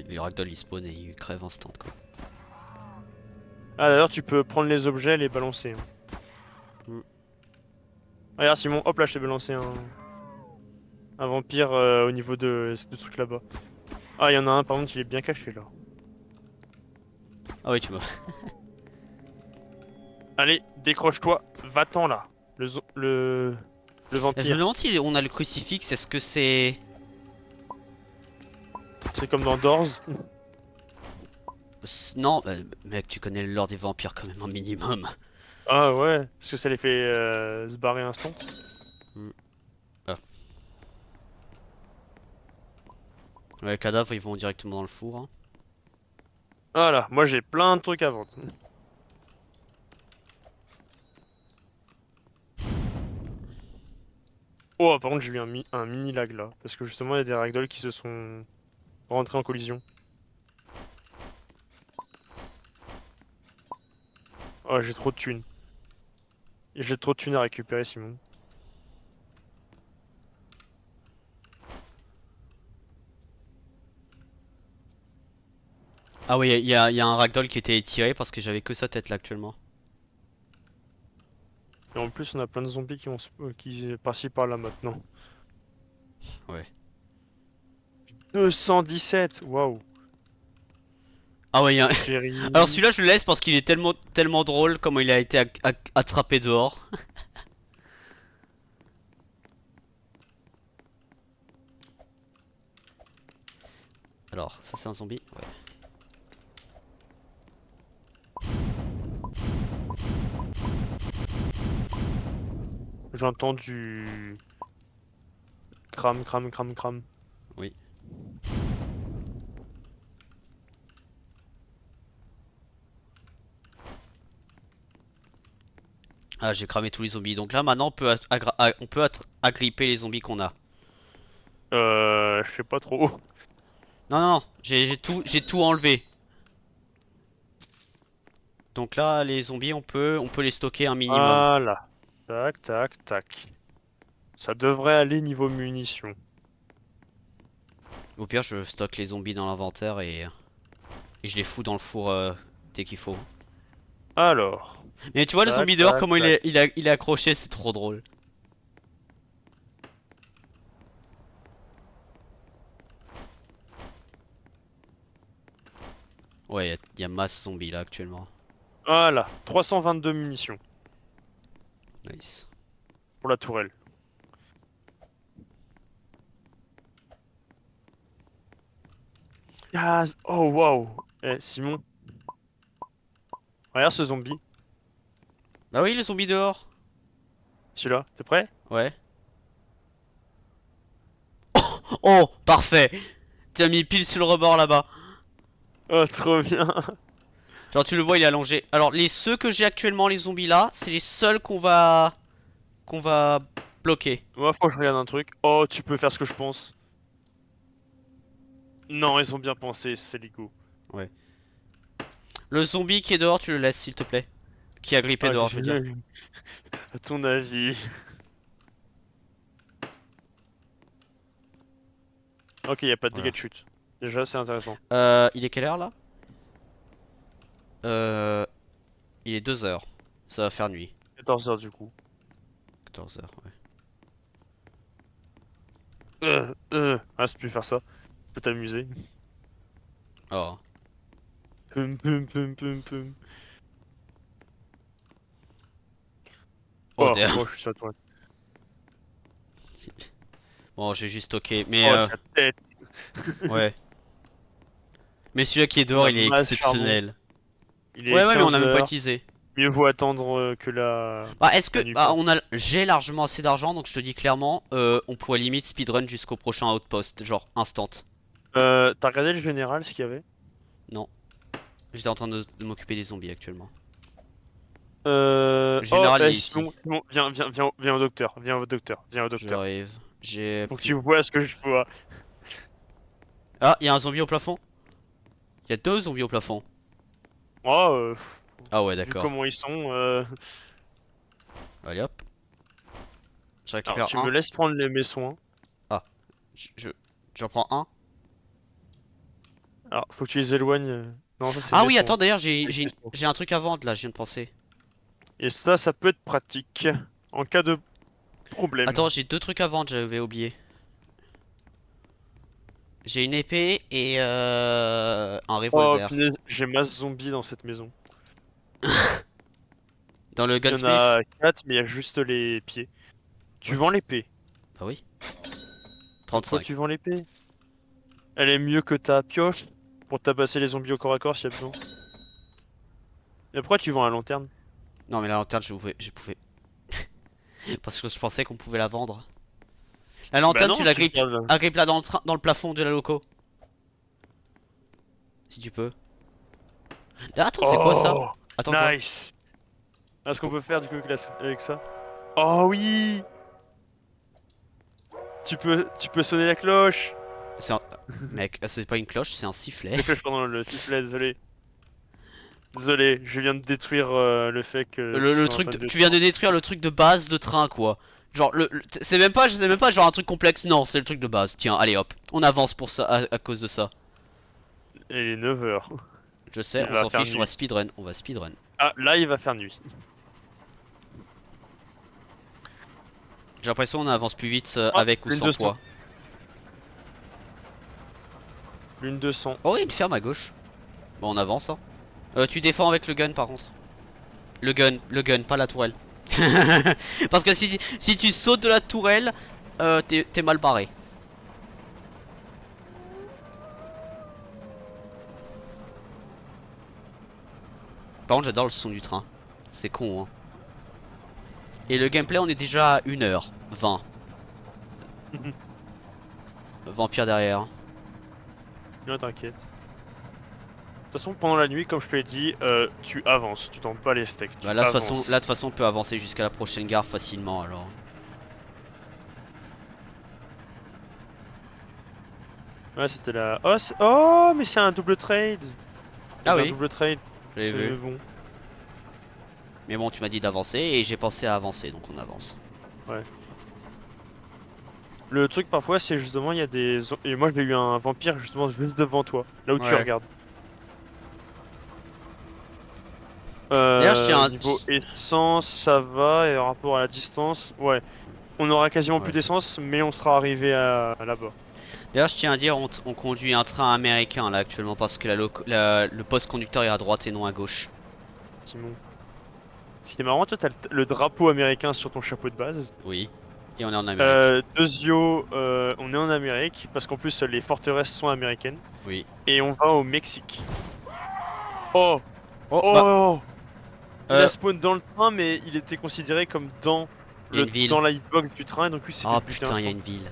Les ragdoll ils spawnent et ils crèvent instant quoi. Ah d'ailleurs, tu peux prendre les objets et les balancer, hein. Hmm. Regarde Simon, hop là, je t'ai balancé un vampire au niveau de ce truc là-bas. Ah, il y en a un par contre, il est bien caché là. Ah oui tu m'as... Allez, décroche-toi, va-t'en là. Le Je me vampire. demande si on a le crucifix, est-ce que c'est... C'est comme dans Doors. Non, mec, tu connais le lore des vampires quand même un minimum. Ah ouais, parce que ça les fait se barrer instant. Hmm. Ah. Ouais, les cadavres ils vont directement dans le four. Hein. Voilà, moi j'ai plein de trucs à vendre. Oh, par contre, j'ai eu un mini lag là. Parce que justement, il y a des ragdolls qui se sont rentrés en collision. Oh, j'ai trop de thunes. Et j'ai trop de thunes à récupérer, Simon. Ah oui, il y a un ragdoll qui était étiré parce que j'avais que sa tête là actuellement. Et en plus, on a plein de zombies qui par-ci par-là maintenant. Ouais. 217! Waouh! Ah ouais, alors celui-là Shérif. je le laisse parce qu'il est tellement drôle comment il a été attrapé dehors. Alors, ça c'est un zombie. Ouais. J'entends du cram, cram, cram, cram. Oui. Ah, j'ai cramé tous les zombies. Donc là maintenant on peut, agripper les zombies qu'on a. Je sais pas trop. Non, non, non, j'ai tout enlevé. Donc là, les zombies, on peut les stocker un minimum. Voilà. Tac, tac, tac. Ça devrait aller niveau munitions. Au pire, je stocke les zombies dans l'inventaire et je les fous dans le four dès qu'il faut. Alors. Mais tu vois le Tac, zombie dehors, tac, comment tac. il est accroché, c'est trop drôle. Ouais, y a masse zombies là actuellement. Voilà. 322 munitions Nice. pour la tourelle. Gaz. Oh, waouh. Eh, Simon. Regarde ce zombie. Bah oui, le zombie dehors. Celui-là. T'es prêt? Ouais. Oh, parfait. T'as mis pile sur le rebord là-bas. Oh, trop bien. Genre tu le vois, il est allongé. Alors ceux que j'ai actuellement, les zombies là, c'est les seuls qu'on va bloquer. Moi, faut que je regarde un truc. Oh, tu peux faire ce que je pense. Non, ils ont bien pensé, c'est l'ego. Ouais. Le zombie qui est dehors, tu le laisses s'il te plaît. Qui a grippé Ah, dehors, je veux dire. à ton avis. Ok, y a pas de dégâts Voilà. de chute. Déjà, c'est intéressant. Il est quelle heure là? Euh, il est 2 heures. Ça va faire nuit. 14 heures du coup. 14 heures, ouais. Ah, c'est plus faire ça. Tu peux t'amuser. Oh. Pum, pum, pum, pum, pum. Oh Oh, damn. oh, je suis sur toi. Bon, j'ai juste stocké. Mais Oh, sa tête. ouais. Mais celui-là qui est On dehors, a il est masse charbon. exceptionnel. Il Ouais, est ouais, mais on 15 a même pas heures. utilisé. Mieux vaut attendre que Bah, est-ce que. la nuit Bah, porte. j'ai largement assez d'argent, donc je te dis clairement, on pourrait limite speedrun jusqu'au prochain outpost. Genre, instant. T'as regardé le général, ce qu'il y avait? Non. J'étais en train de m'occuper des zombies actuellement. Le Oh, général, il est ici. Simon, Simon, viens, viens, viens, viens au docteur. Viens au docteur. Viens au docteur. J'arrive. J'ai Faut que plus. tu vois ce que je vois. Ah, il y a un zombie au plafond. Il y a deux zombies au plafond. Oh, Ah ouais, vu d'accord. comment ils sont. Allez hop. Je Alors, récupère tu me un. laisses prendre mes soins. Ah, je, je- j'en prends un. Alors, faut que tu les éloignes. Non, ça c'est Ah mes oui, soins. attends, d'ailleurs, Avec mes soins. j'ai un truc à vendre là, je viens de penser. Et ça peut être pratique en cas de problème. Attends, j'ai deux trucs à vendre, j'avais oublié. J'ai une épée et un Oh, revolver. punaise, j'ai masse zombies dans cette maison. Dans le Il y en gunsmith? a 4, mais il y a juste les pieds. Tu What? vends l'épée. Bah oui. Pourquoi 35. tu vends l'épée? Elle est mieux que ta pioche pour tabasser les zombies au corps à corps s'il y a besoin. Et pourquoi tu vends la lanterne? Non mais la lanterne je pouvais. Parce que je pensais qu'on pouvait la vendre. La Bah lanterne tu non, la tu grippes, gardes. agrippe-la dans dans le plafond de la loco. Si tu peux. Ah, attends, c'est quoi ça? Oh, Attends quoi? nice. Ah, ce qu'on Pour- peut faire du coup avec ça. Oh oui, tu peux sonner la cloche. C'est un... Mec, c'est pas une cloche, c'est un sifflet. La cloche, pardon, le sifflet, désolé. Désolé, je viens de détruire le fait que tu Le sois un truc fan de tu viens train. de détruire le truc de base de train quoi. Genre c'est même pas genre un truc complexe, non, c'est le truc de base. Tiens, allez hop, on avance pour ça à cause de ça. Et il est 9 h. Je sais, Il on va s'en faire fiche, on va nuit. speedrun, on va speedrun. Ah, là, il va faire nuit. J'ai l'impression qu'on avance plus vite Ah, avec ou lune sans 200. poids. Lune 200. Oh, il y a une ferme à gauche. Bon, on avance hein. Tu défends avec le gun par contre. Le gun, pas la tourelle. Parce que si tu sautes de la tourelle, t'es mal barré. Par contre, j'adore le son du train. C'est con, hein. Et le gameplay, on est déjà à 1h20. Vampire derrière. Non, t'inquiète. De toute façon, pendant la nuit, comme je te l'ai dit, tu avances. Tu t'en bats les steaks. Tu Bah avances. là de toute façon, on peut avancer jusqu'à la prochaine gare facilement alors. Ouais, c'était la. Oh, oh, mais c'est un double trade. Il y Ah avait un oui, double trade. je l'ai C'est vu. bon. Mais bon, tu m'as dit d'avancer et j'ai pensé à avancer, donc on avance. Ouais. Le truc parfois, c'est justement, il y a des. Et moi, j'ai eu un vampire justement juste devant toi, là où tu Ouais. regardes. D'ailleurs, je tiens à... Niveau essence, ça va. Et en rapport à la distance, ouais. On aura quasiment plus Ouais. d'essence, mais on sera arrivé à là-bas. D'ailleurs, je tiens à dire, on conduit un train américain là actuellement parce que le poste conducteur est à droite et non à gauche. Simon. Ce qui est marrant, toi, t'as le drapeau américain sur ton chapeau de base. Oui. Et on est en Amérique. Deuxio, on est en Amérique, parce qu'en plus, les forteresses sont américaines. Oui. Et on va au Mexique. Oh! Oh, bah, Oh! Il a euh, spawn dans le train, mais il était considéré comme il y a une ville. dans la hitbox du train, et donc lui s'est fait Oh buter putain, il y a instant. une ville.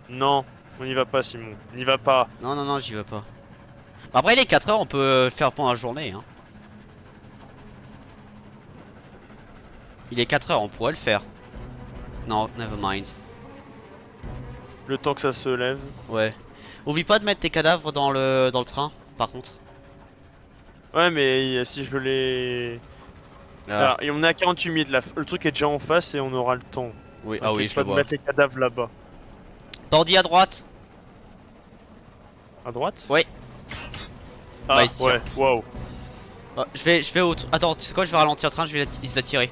Non, on n'y va pas, Simon. On n'y va pas. Non, non, non, j'y veux pas. Bah, après, les 4 heures, on peut le faire pendant la journée. Hein. Il est 4 heures, on pourrait le faire. Non, never mind. Le temps que ça se lève. Ouais. Oublie pas de mettre tes cadavres dans le train, par contre. Ouais, mais si je les... Ah, Alors, et on est à 48 minutes, le truc est déjà en face et on aura le temps. oui, ah oui, T'inquiète je le pas de vois. mettre les cadavres là-bas. Bandit à droite. À droite? Oui. Ah, Bah, il tire. ouais, waouh. Ah, je vais au... Attends, tu sais quoi, je vais ralentir le train, je vais les attirer.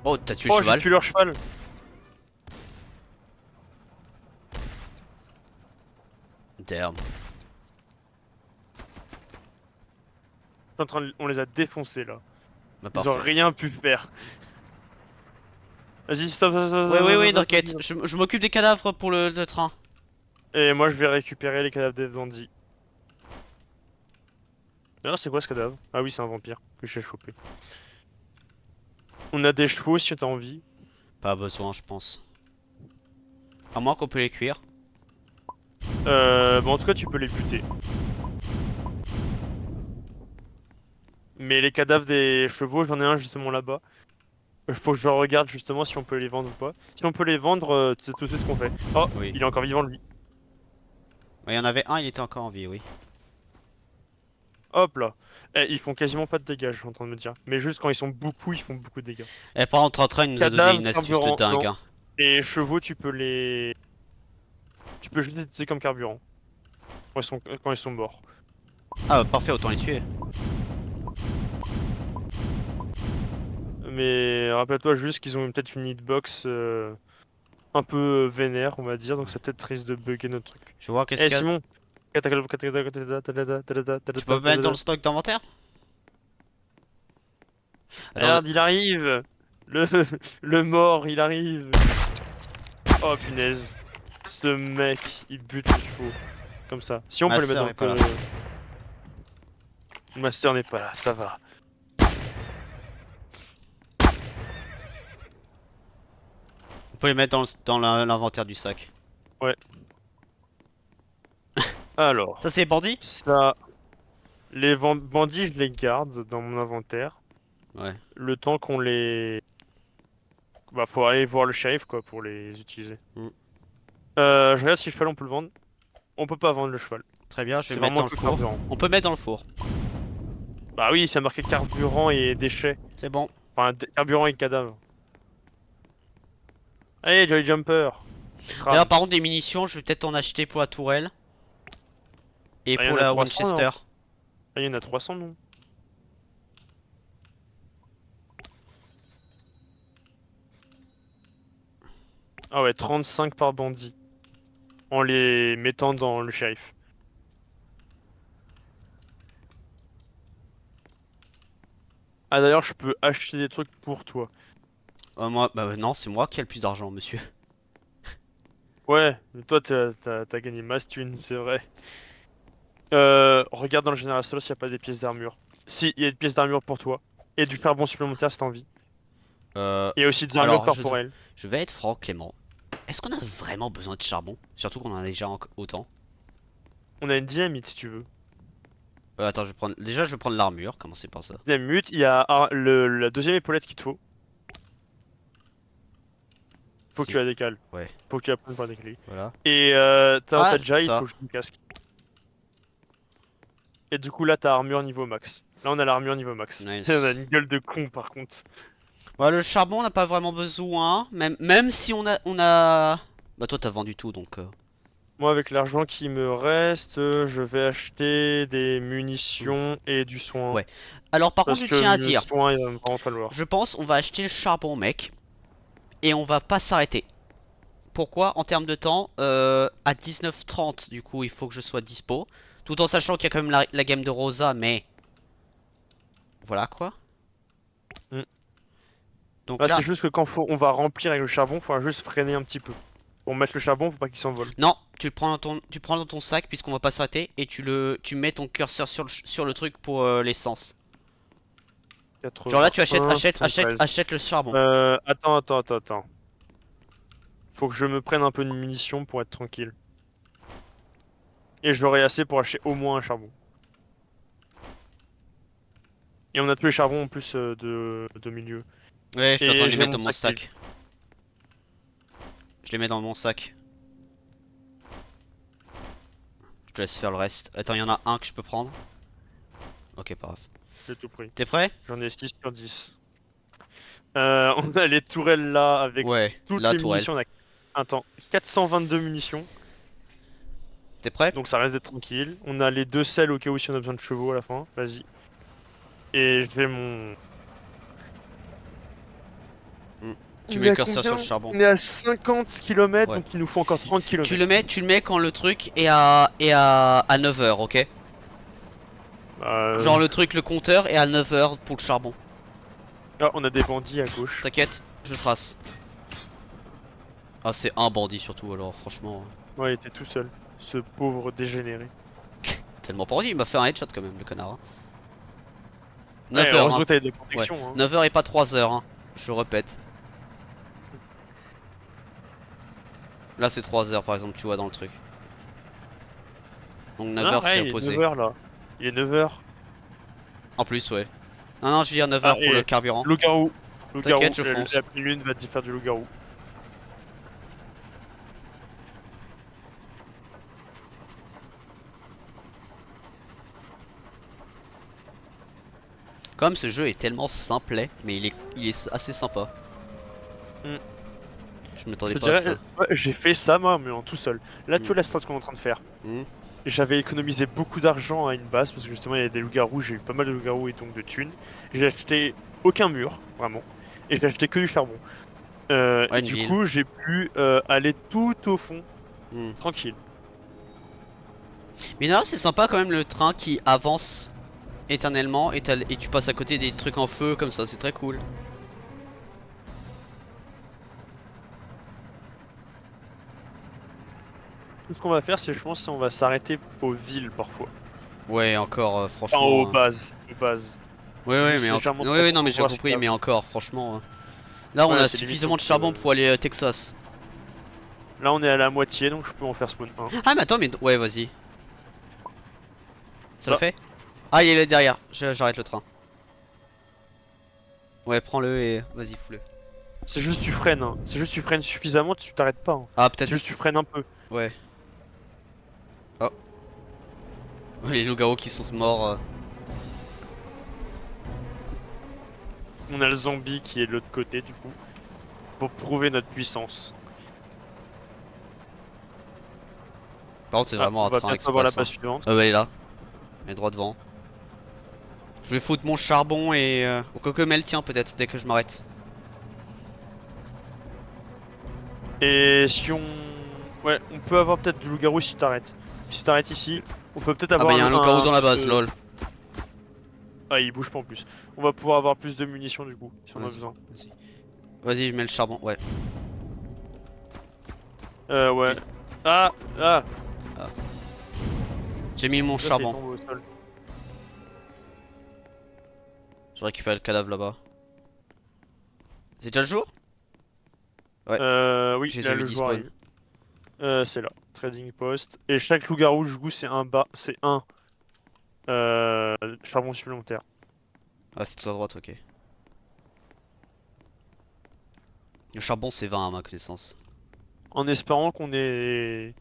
Oh, t'as tué le Oh, j'ai cheval. tué leur cheval. Damn. On les a défoncés là. Bah, Ils ont parfait. rien pu faire. Vas-y, stop, stop, stop, Oui, stop, oui, stop, oui, stop, t'inquiète. stop. Je m'occupe des cadavres pour le train. Et moi, je vais récupérer les cadavres des bandits. Alors, c'est quoi ce cadavre? Ah oui, c'est un vampire que j'ai chopé. On a des chevaux si t'as envie. Pas besoin, je pense. À moins qu'on peut les cuire. Bon, en tout cas, tu peux les buter. Mais les cadavres des chevaux, j'en ai un justement là-bas. Faut que je regarde justement si on peut les vendre ou pas. Si on peut les vendre, c'est tout de suite ce qu'on fait. Oh, Oui. il est encore vivant lui. Il y en avait un, il était encore en vie, oui. Hop là. Eh, ils font quasiment pas de dégâts, je suis en train de me dire. Mais juste quand ils sont beaucoup, ils font beaucoup de dégâts. Et par contre, Train nous a donné Cadavres, une astuce de carburant, dingue. non. Hein. Les chevaux, tu peux les... Tu peux juste les utiliser comme carburant. Quand ils sont morts. Ah, bah, parfait, autant les tuer. Mais rappelle-toi juste qu'ils ont peut-être une hitbox un peu vénère, on va dire. Donc ça peut-être risque de bugger notre truc. Je vais voir qu'est-ce Eh qu'il y a. Simon! Tu peux mettre dans le stock d'inventaire? Attends, Regarde, il arrive! Le, le mort, il arrive! Oh punaise. Ce mec, il bute ce qu'il faut. Comme ça. Si on Ma peut le mettre sœur dans est pas là. Ma sœur n'est pas là, ça va. On peut les mettre dans l'inventaire du sac. Ouais. Alors, Ça c'est bandit? ça... Les bandits, je les garde dans mon inventaire. Ouais. Le temps qu'on les... Bah, faut aller voir le shérif, quoi, pour les utiliser. Mm. Je regarde si le cheval, on peut le vendre. On peut pas vendre le cheval. Très bien, je vais C'est le mettre vraiment dans le que four. carburant. On peut mettre dans le four. Bah oui, c'est marqué carburant et déchets. C'est bon. Enfin, carburant et cadavre. Allez, Jolly Jumper. Et là Crame. par contre des munitions, je vais peut-être en acheter pour la tourelle. Et Ah, il y pour en a la 300, non? Winchester. Ah, il y en a 300, non? Ah ouais, 35 par bandit. En les mettant dans le shérif. Ah d'ailleurs, je peux acheter des trucs pour toi. Moi, bah non, c'est moi qui ai le plus d'argent, monsieur. Ouais, mais toi t'as gagné masse thune, c'est vrai. Regarde dans le général solo s'il n'y a pas des pièces d'armure. Si, il y a des pièces d'armure pour toi. Et du charbon supplémentaire si t'as envie. Il y a aussi des armures Alors, corporelles. je vais être franc, Clément. Est-ce qu'on a vraiment besoin de charbon? Surtout qu'on en a déjà autant. On a une dynamite si tu veux. Attends, je vais prendre. Déjà, je vais prendre l'armure, commencer par ça. Dynamite, il y a la deuxième épaulette qu'il te faut. Faut que Ok. tu la décales. Ouais, Faut que tu la prennes pour la décaler. voilà. Et Ah, t'as déjà, il ça. faut que je me casque. Et du coup là t'as armure niveau max. Là on a l'armure niveau max. Et on a Nice. une gueule de con par contre. Bah, le charbon, on n'a pas vraiment besoin. Même si on a. Bah, toi, t'as vendu tout donc. Moi avec l'argent qui me reste, je vais acheter des munitions et du soin. Ouais. Alors, par contre, Parce je que tiens à le dire. soin il va vraiment falloir. Je pense on va acheter le charbon, mec. Et on va pas s'arrêter. Pourquoi? En termes de temps, à 19h30, du coup, il faut que je sois dispo. Tout en sachant qu'il y a quand même la game de Rosa, mais. Voilà quoi. Mm. Donc Là là. c'est juste que quand on va remplir avec le charbon, faut juste freiner un petit peu. Pour mettre le charbon, faut pas qu'il s'envole. Non, tu le prends dans ton sac puisqu'on va pas s'arrêter et tu mets ton curseur sur le truc pour l'essence. Genre là tu achètes, 81, achètes, achètes, 73. achètes le charbon. Attends. Faut que je me prenne un peu de munitions pour être tranquille. Et j'aurai assez pour acheter au moins un charbon. Et on a tous les charbons en plus de milieu. Ouais, je suis en train Et de les j'ai mettre mon dans mon sac qui est sac. Je les mets dans mon sac. Je te laisse faire le reste. Attends, il y en a un que je peux prendre. Ok, pas grave. j'ai tout pris. T'es prêt? J'en ai 6 sur 10. On a les tourelles là avec Ouais, toutes la les tourelle. munitions. On a 422 munitions. T'es prêt? Donc ça reste d'être tranquille. On a les deux selles au cas où si on a besoin de chevaux à la fin. Vas-y. Et je vais mon... Tu On mets est le à curseur sur combien? le charbon. On est à 50 km, Ouais. donc il nous faut encore 30 Tu le km. mets, tu le mets quand le truc est à 9h, ok? Genre le truc, le compteur est à 9h pour le charbon. Ah, on a des bandits à gauche. T'inquiète, je trace. Ah, c'est un bandit surtout, alors franchement. Ouais, il était tout seul. Ce pauvre dégénéré. Tellement bandit, il m'a fait un headshot quand même, le connard. Hein. Ouais, 9h, heureusement hein. que t'avais des Ouais. protections. Hein. 9h et pas 3h, hein. Je répète. Là, c'est 3h par exemple, tu vois, dans le truc. Donc 9h, Non, c'est ouais, il est opposé. 9h là. Il est 9h. En plus, ouais. Non, je veux dire 9h Ah, pour le et carburant. loup-garou. Loup-garou, T'inquiète, je fonce. la pleine lune va te faire du loup-garou. Comme ce jeu est tellement simplet, mais il est assez sympa. Mm. Je Je m'attendais te pas à dirais, ça. ouais, j'ai fait ça moi, mais en tout seul. Là, tu Mm. vois la strat qu'on est en train de faire. Mm. J'avais économisé beaucoup d'argent à une base parce que justement il y a des loups-garous, j'ai eu pas mal de loups-garous et donc de thunes. J'ai acheté aucun mur, vraiment. Et j'ai acheté que du charbon. Ouais, Et une du ville. coup, j'ai pu aller tout au fond, Mm. tranquille. Mais non, c'est sympa quand même le train qui avance éternellement et tu passes à côté des trucs en feu comme ça, c'est très cool. Tout ce qu'on va faire, c'est je pense on va s'arrêter aux villes parfois. Ouais, encore, Enfin, aux franchement. bases. Aux bases. Ouais, Juste mais légèrement ouais, ouais, non, mais pour j'ai voir ce qu'il y compris, a. mais encore, franchement. Là, on Ouais, a c'est limite suffisamment sauf de charbon que... pour aller à Texas. Là, on est à la moitié, donc je peux en faire spawn un. Ah, mais attends, mais ouais, vas-y. Ça le Là, fait? Ah, il est là derrière. J'arrête le train. Ouais, prends-le et vas-y, fous-le. c'est juste tu freines, hein. C'est juste tu freines suffisamment, tu t'arrêtes pas, hein. Ah, C'est peut-être. juste tu freines un peu. Ouais. Oh, les loups-garous qui sont morts. On a le zombie qui est de l'autre côté, du coup, pour prouver notre puissance. Par contre, c'est Ah, vraiment on un va train bientôt avoir la express. Hein. base suivante. Ouais, il est là. Il est droit devant. Je vais foutre mon charbon et. Au cocomel, tiens, peut-être, dès que je m'arrête. Et si on... Ouais, on peut avoir peut-être du loup-garou si t'arrêtes. Si t'arrêtes ici, on peut peut-être Ah, bah, avoir il y a un loup-garou dans la base, de- lol. Ah, il bouge pas en plus. On va pouvoir avoir plus de munitions du coup, si on a Vas-y, besoin. vas-y. Vas-y, je mets le charbon, ouais. Ouais. J'ai Ah! Ah! ah. J'ai mis mon Ça, c'est charbon. tombé au sol. Je récupère le cadavre là-bas. C'est déjà le jour? Ouais, Oui, je les ai là, vus le joueur despawn. arrive. C'est là. Trading post. Et chaque loup-garou, du coup, c'est un bas... C'est un charbon supplémentaire. Ah, c'est tout à droite, ok. Le charbon, c'est 20 à ma connaissance. En espérant qu'on ait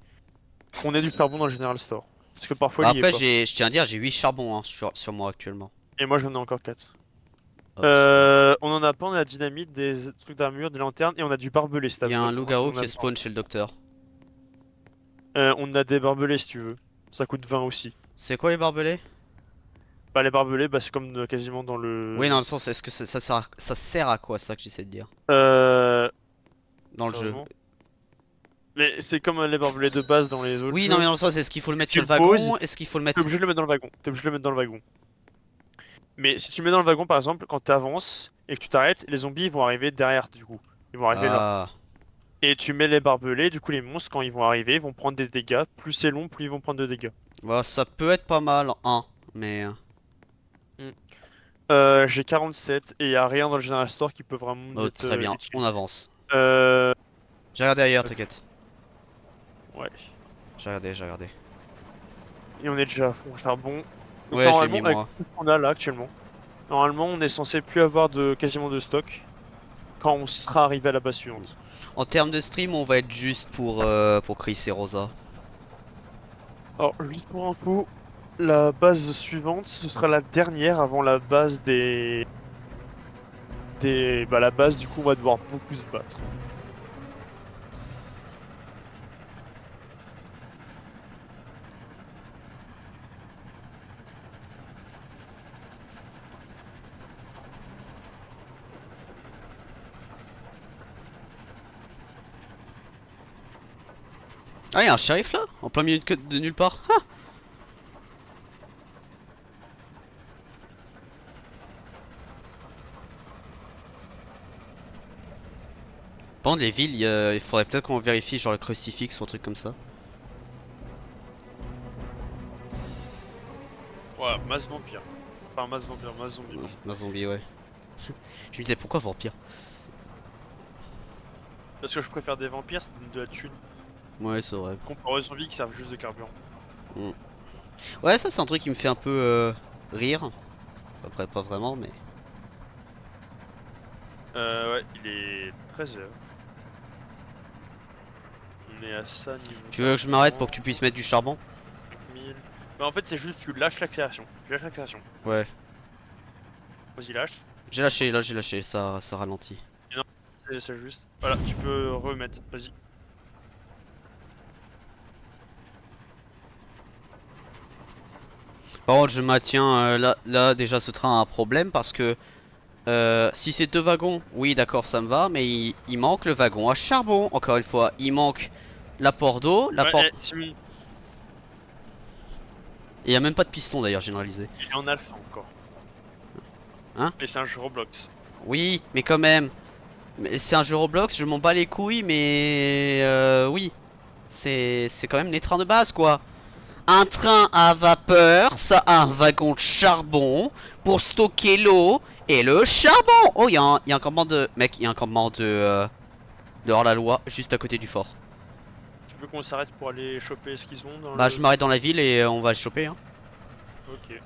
du charbon dans le General Store. Parce que parfois, Bah il y est après, pas. je tiens à dire, j'ai 8 charbons hein, sur moi actuellement. Et moi, j'en ai encore 4. Hop, c'est bon. On en a pas, on a la dynamite, des trucs d'armure, des lanternes, et on a du barbelé si Il y a un on loup-garou en qui a est besoin. spawn chez le docteur. On a des barbelés si tu veux. Ça coûte 20 aussi. C'est quoi les barbelés? Bah, les barbelés, bah, c'est comme quasiment dans Oui, dans le... le sens, est-ce que ça sert à quoi, ça que j'essaie de dire? Euh... Dans le jeu. Sérieusement. Mais c'est comme les barbelés de base dans les autres Oui, non, mais jeux. dans le sens, est-ce qu'il faut le mettre Tu sur le le poses, wagon? Est-ce qu'il faut le t'es mettre. obligé de le mettre dans le wagon. T'es obligé de le mettre dans le wagon. Mais si tu le mets dans le wagon, par exemple, quand tu avances et que tu t'arrêtes, les zombies ils vont arriver derrière, du coup. Ils vont arriver là. Ah. Et tu mets les barbelés, du coup les monstres, quand ils vont arriver, ils vont prendre des dégâts. Plus c'est long, plus ils vont prendre de dégâts. Bah, ça peut être pas mal, hein, mais. Mm. J'ai 47 et il a rien dans le General Store qui peut vraiment nous Oh, être très bien, utile. on avance. Euh... J'ai regardé ailleurs, t'inquiète. Ouais. J'ai regardé. Et on est déjà à fond charbon. Donc Ouais, je l'ai mis normalement, avec moi. tout ce qu'on a là actuellement, normalement on est censé plus avoir de quasiment de stock quand on sera arrivé à la base suivante. En termes de stream, on va être juste pour Chris et Rosa. Alors, juste pour info, la base suivante, ce sera la dernière avant la base Bah, la base, du coup, on va devoir beaucoup se battre. Ah, y'a un shérif là? En plein milieu de nulle part? Ah. Par contre, les villes, il faudrait peut-être qu'on vérifie genre le crucifix ou un truc comme ça. Ouais, masse vampire. Enfin, masse vampire, masse zombie, pardon. Un zombie, ouais. Je me disais pourquoi vampire? Parce que je préfère des vampires, ça donne de la thune. Ouais, c'est vrai. Comparé aux zombies qui servent juste de carburant. Mm. Ouais, ça c'est un truc qui me fait un peu rire. Après, pas vraiment, mais. Ouais, il est 13h. On est à ça niveau Tu veux que je m'arrête pour carburant, que tu puisses mettre du charbon? 5000. Bah, en fait, c'est juste tu lâches l'accélération. Tu lâches l'accélération. Ouais. Vas-y, lâche. J'ai lâché, là j'ai lâché, ça ralentit. Et non, c'est juste. Voilà, tu peux remettre. Vas-y. Par contre, je maintiens là déjà ce train a un problème parce que si c'est deux wagons, oui d'accord ça me va, mais il manque le wagon à charbon, encore une fois, il manque l'apport d'eau, Ouais, l'apport. Simon, Et il y a même pas de piston d'ailleurs généralisé. il est en alpha encore. Hein? Et c'est un jeu Roblox. Oui, mais quand même. Mais c'est un jeu Roblox, je m'en bats les couilles, mais oui. C'est quand même les trains de base quoi. Un train à vapeur, ça a un wagon de charbon pour stocker l'eau et le charbon. Oh, y a un campement de... Mec, il y a un campement de hors-la-loi juste à côté du fort. Tu veux qu'on s'arrête pour aller choper ce qu'ils ont dans Bah, le je m'arrête truc? dans la ville et on va le choper, hein. Ok.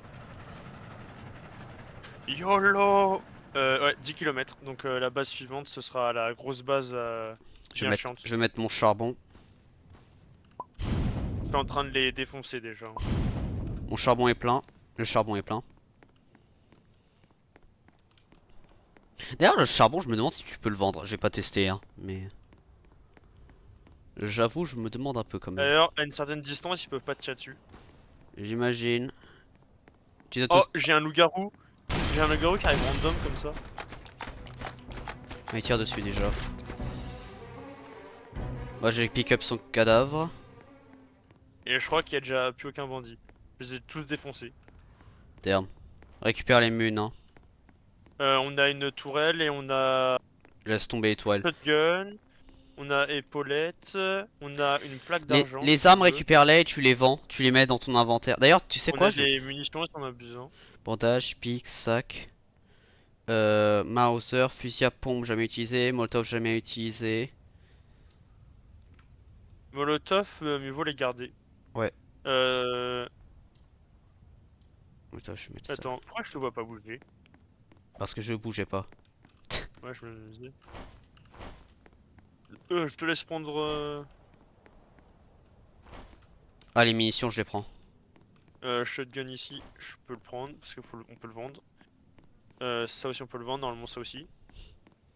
YOLO! Ouais, 10 km. Donc la base suivante, ce sera la grosse base bien chiante. Je vais mettre mon charbon. Je suis en train de les défoncer déjà. Mon charbon est plein. Le charbon est plein. D'ailleurs, le charbon, je me demande si tu peux le vendre. J'ai pas testé, hein, mais... J'avoue, je me demande un peu quand même. D'ailleurs, à une certaine distance, ils peuvent pas te tirer dessus. J'imagine. Tu as Oh, tous... j'ai un loup-garou. J'ai un loup-garou qui arrive random comme ça. Ah, il tire dessus déjà. Moi, j'ai pick up son cadavre. Et je crois qu'il y a déjà plus aucun bandit. Je les ai tous défoncés. Damn. Récupère les munes, hein. On a une tourelle et on a Laisse tomber étoile. shotgun, on a épaulette, on a une plaque d'argent si Les tu armes, veux. récupère-les et tu les vends. Tu les mets dans ton inventaire. D'ailleurs, tu sais On quoi, a je vais... des munitions si on a besoin. Bandage, pique, sac. Mauser, fusil à pompe jamais utilisé. Molotov jamais utilisé. Molotov, mieux vaut les garder. Ouais. Euh... Molotov, je vais mettre ça. Attends, pourquoi je te vois pas bouger? Parce que je bougeais pas. Ouais, je me disais. Je te laisse prendre... Ah, les munitions, je les prends. shotgun ici, je peux le prendre parce qu'on peut le vendre. Ça aussi on peut le vendre, normalement ça aussi.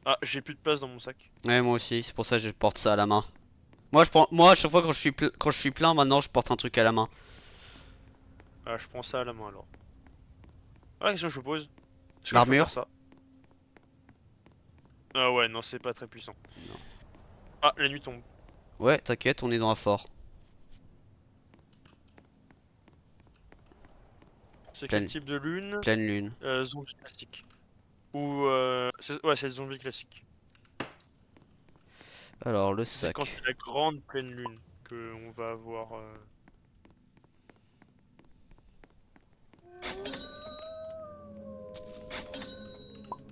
Ah, j'ai plus de place dans mon sac. Ouais, moi aussi, c'est pour ça que je porte ça à la main. Moi, je prends, moi, à chaque fois quand je suis plein, maintenant, je porte un truc à la main. Ah, je prends ça à la main alors. Ah, la question que je me pose, est-ce que je peux faire L'armure? ça? Ah ouais, non, c'est pas très puissant. Non. Ah, la nuit tombe. Ouais, t'inquiète, on est dans un fort. C'est quel Pleine, type de lune? pleine lune. Zombie classique. Ou ouais, c'est le zombie classique. Alors, le C'est quand sac. c'est la grande pleine lune que on va avoir.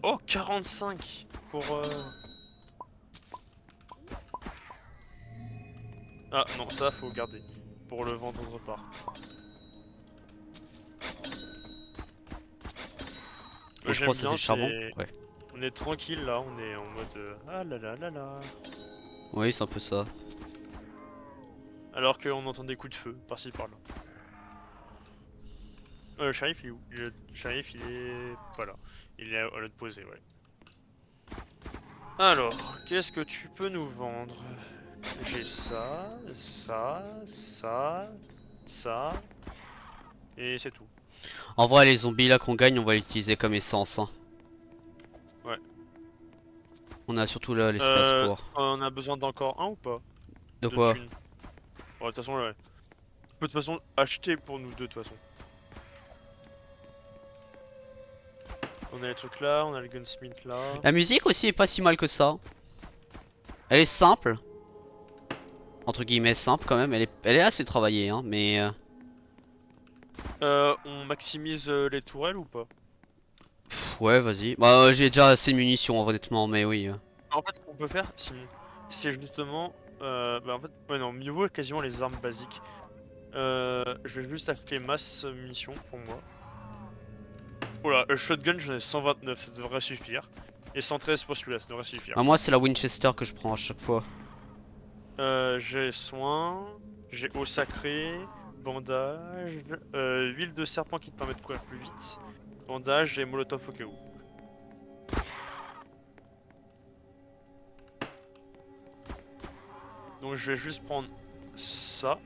Oh, 45 pour. Ah non, ça faut garder pour le vendre autre part. Bon, je J'aime pense que c'est bien, le charbon. c'est. Ouais. On est tranquille là, on est en mode ah là là là là. Oui, c'est un peu ça. Alors qu'on entend des coups de feu par-ci par-là. Le shérif il est où? Le shérif il est. Voilà. Il est à l'autre posé, ouais. Alors, qu'est-ce que tu peux nous vendre? J'ai ça, ça, ça, ça. Et c'est tout. En vrai, les zombies là qu'on gagne, on va l'utiliser comme essence, hein. Ouais. On a surtout là l'espace pour. On a besoin d'encore un ou pas? De De quoi? thunes. Bon, de toute façon, ouais. On peut de toute façon acheter pour nous deux de toute façon. On a les trucs là, on a le gunsmith là. La musique aussi est pas si mal que ça. Elle est simple. Entre guillemets simple quand même. Elle est assez travaillée, hein, mais... On maximise les tourelles ou pas? ouais, vas-y. Bah, j'ai déjà assez de munitions, honnêtement, mais oui. En fait, ce qu'on peut faire, c'est justement. Bah en fait, ouais, non, mieux vaut quasiment les armes basiques. Je vais juste acheter masse munitions pour moi. Voilà, le shotgun, j'en ai 129, ça devrait suffire. Et 113 pour celui-là, ça devrait suffire. Bah, moi, c'est la Winchester que je prends à chaque fois. J'ai soin, j'ai eau sacrée, bandage, huile de serpent qui te permet de courir plus vite, bandage et molotov au cas où. Donc je vais juste prendre ça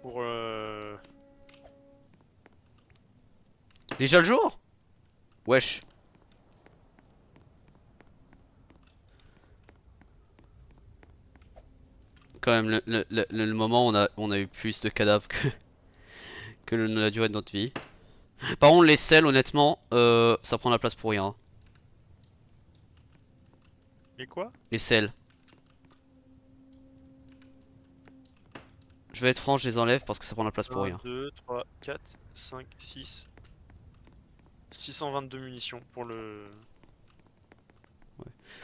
pour Déjà le jour? Wesh. Quand même, le moment où on a eu plus de cadavres que la durée de notre vie. Par contre, les selles, honnêtement, ça prend la place pour rien. Et quoi? Les selles. Je vais être franc, je les enlève parce que ça prend la place pour 1, rien. 2, 3, 4, 5, 6. 622 munitions pour le...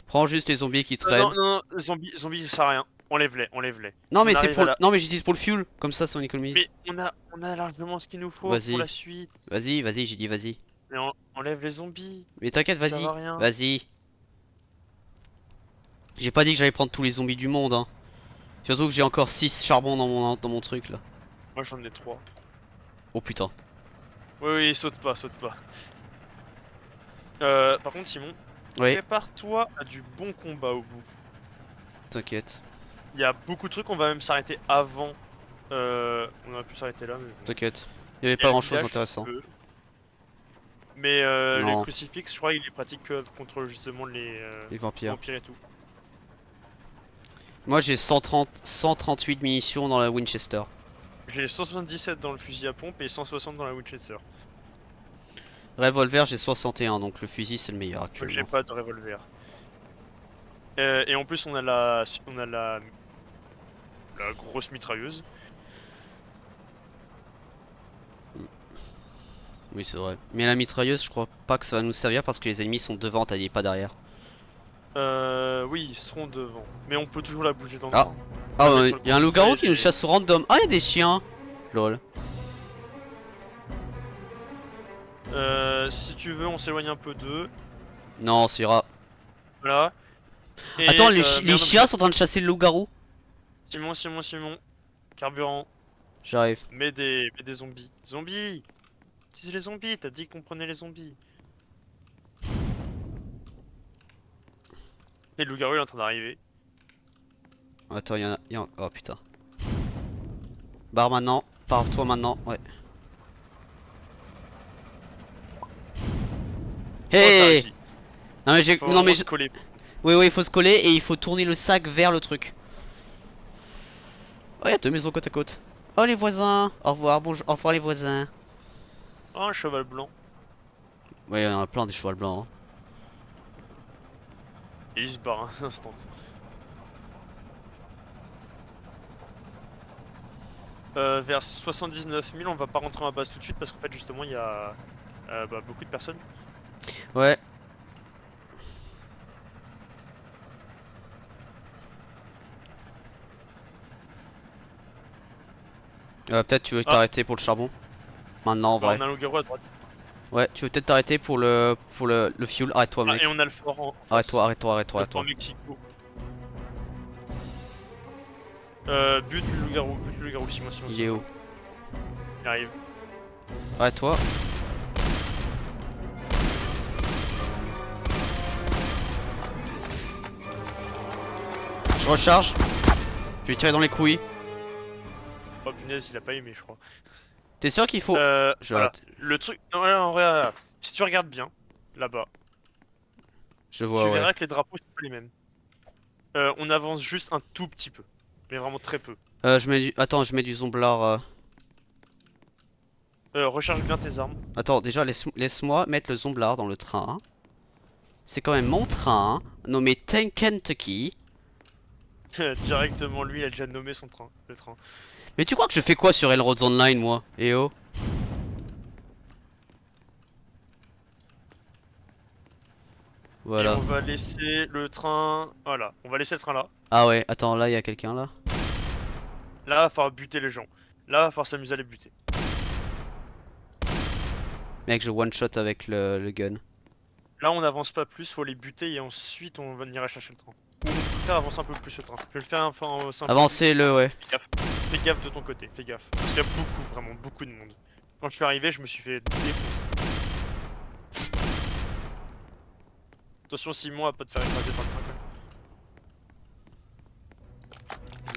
Prends juste les zombies qui Non, traînent. non, non, zombie, ça sert à rien. Enlève-les, enlève-les. Non mais On c'est arrive à pour la... non mais j'utilise pour le fuel, comme ça on économise. Mais on a largement ce qu'il nous faut pour Vas-y, la suite. vas-y, j'ai dit vas-y. Mais enlève les zombies. Mais t'inquiète, Ça vas-y, va rien. vas-y. J'ai pas dit que j'allais prendre tous les zombies du monde, hein. Surtout que j'ai encore 6 charbons dans mon truc là. Moi j'en ai 3. Oh putain. Oui, oui, saute pas, saute pas. Par contre, Simon, Oui, prépare-toi à du bon combat au bout. t'inquiète, Il y a beaucoup de trucs, on va même s'arrêter avant. On aurait pu s'arrêter là, mais bon. t'inquiète. Il y avait Il y a pas le grand chose village, d'intéressant. Mais les Non, crucifix, je crois, il est pratique que contre justement les vampires. vampires et tout. Moi j'ai 138 munitions dans la Winchester. J'ai 177 dans le fusil à pompe et 160 dans la Winchester. Revolver j'ai 61, donc le fusil c'est le meilleur Moi j'ai actuellement. pas de revolver. Et en plus on a la grosse mitrailleuse. Oui c'est vrai. Mais la mitrailleuse je crois pas que ça va nous servir parce que les ennemis sont devant, t'as dit pas derrière. Oui, ils seront devant. Mais on peut toujours la bouger dans le Ah. train. Ah Avec ouais, sur le y a un côté, loup-garou qui et- nous chasse au random. Ah y'a des chiens. Lol. Si tu veux, on s'éloigne un peu d'eux. Non, ça ira. Voilà. Et, Attends, les merde, chiens sont en train de chasser le loup-garou. Simon. Carburant. J'arrive. Mets des zombies. Zombies! C'est les zombies, t'as dit qu'on prenait les zombies. Et le loup-garou il est en train d'arriver. Attends, oh putain. Barre maintenant. Pars-toi maintenant. Ouais. Oh, ça Hey! réussit. Non mais j'ai. Faut Non vraiment mais. se coller. Oui, oui, il faut se coller et il faut tourner le sac vers le truc. Oh, y'a 2 maisons côte à côte. Oh les voisins. Au revoir, bonjour. Au revoir les voisins. Oh, un cheval blanc. Ouais, il y en a plein des chevaux blancs. Hein. Et il se barre un instant. Vers 79 000, on va pas rentrer dans la base tout de suite parce qu'en fait, justement, il y a beaucoup de personnes. Ouais. Peut-être tu veux Ah. t'arrêter pour le charbon. Maintenant en Bah, vrai. on a un loup-garou à droite. Ouais, tu veux peut-être t'arrêter pour le fuel. Arrête-toi Ah, mec. et on a le fort en face. Arrête-toi, Le fort arrête-toi. Mexico. Bute le loup-garou, Simon. Il est où? Il arrive. Arrête-toi. Je recharge. Je vais tirer dans les couilles. Oh punaise, il a pas aimé, je crois. T'es sûr qu'il faut. Je Voilà. rate. Le truc. Non, ouais, en vrai, si tu regardes bien, là-bas, Je tu vois, ouais. verras que les drapeaux sont pas les mêmes. On avance juste un tout petit peu. Mais vraiment très peu. Je mets du. Attends, je mets du zomblard. Recharge bien tes armes. Attends, déjà, laisse-moi mettre le zomblard dans le train. C'est quand même mon train, nommé Tank Kentucky. Directement, lui, il a déjà nommé son train. Le train. Mais tu crois que je fais quoi sur Elroads Online, moi? Eh oh? Et Voilà. on va laisser le train. Voilà, on va laisser le train là. Ah ouais, attends, là, il y a quelqu'un là. Là, va falloir buter les gens. Là, va falloir s'amuser à les buter. Mec, je one-shot avec le gun. Là, on n'avance pas plus, faut les buter et ensuite on va venir chercher le train. Ou on peut faire avancer un peu plus le train. Je vais le faire avancer un peu Avancez-le, ouais. plus. Fais gaffe de ton côté, fais gaffe. Parce qu'il y a beaucoup, vraiment beaucoup de monde. Quand je suis arrivé, je me suis fait défoncer. Attention, Simon, à pas te faire écraser par le train quand même.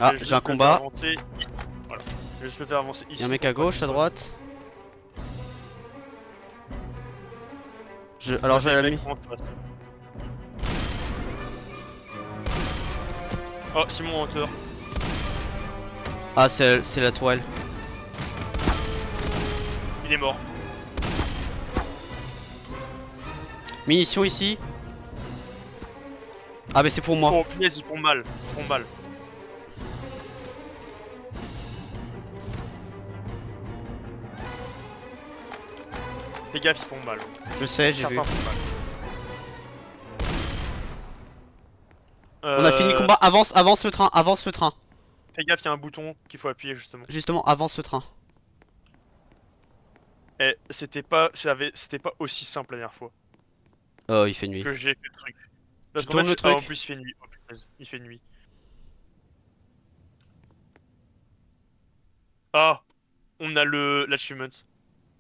Ah, Je vais j'ai un juste le faire combat. avancer ici. Voilà. Je vais juste le faire avancer ici. Y'a un mec pour à pas gauche, qu'il à soit- droite. Alors j'ai Des la mecs mis. en face. Oh, Simon en hauteur. Ah, c'est la toile. Il est mort. Munitions ici. Ah, mais c'est pour moi. Oh punaise, ils font mal. Ils font mal. Fais gaffe, ils font mal. Je sais, j'ai vu. Certains font mal. On a fini le combat, avance, avance le train, avance le train. Fais gaffe, il y a un bouton qu'il faut appuyer justement. Justement, avance le train. Eh, c'était pas aussi simple la dernière fois Oh, il fait nuit. que j'ai fait le truc. Tu Parce qu'en tournes fait, le ah, en truc? plus il fait nuit. Oh, punaise, il fait nuit. Ah, on a l'achievement.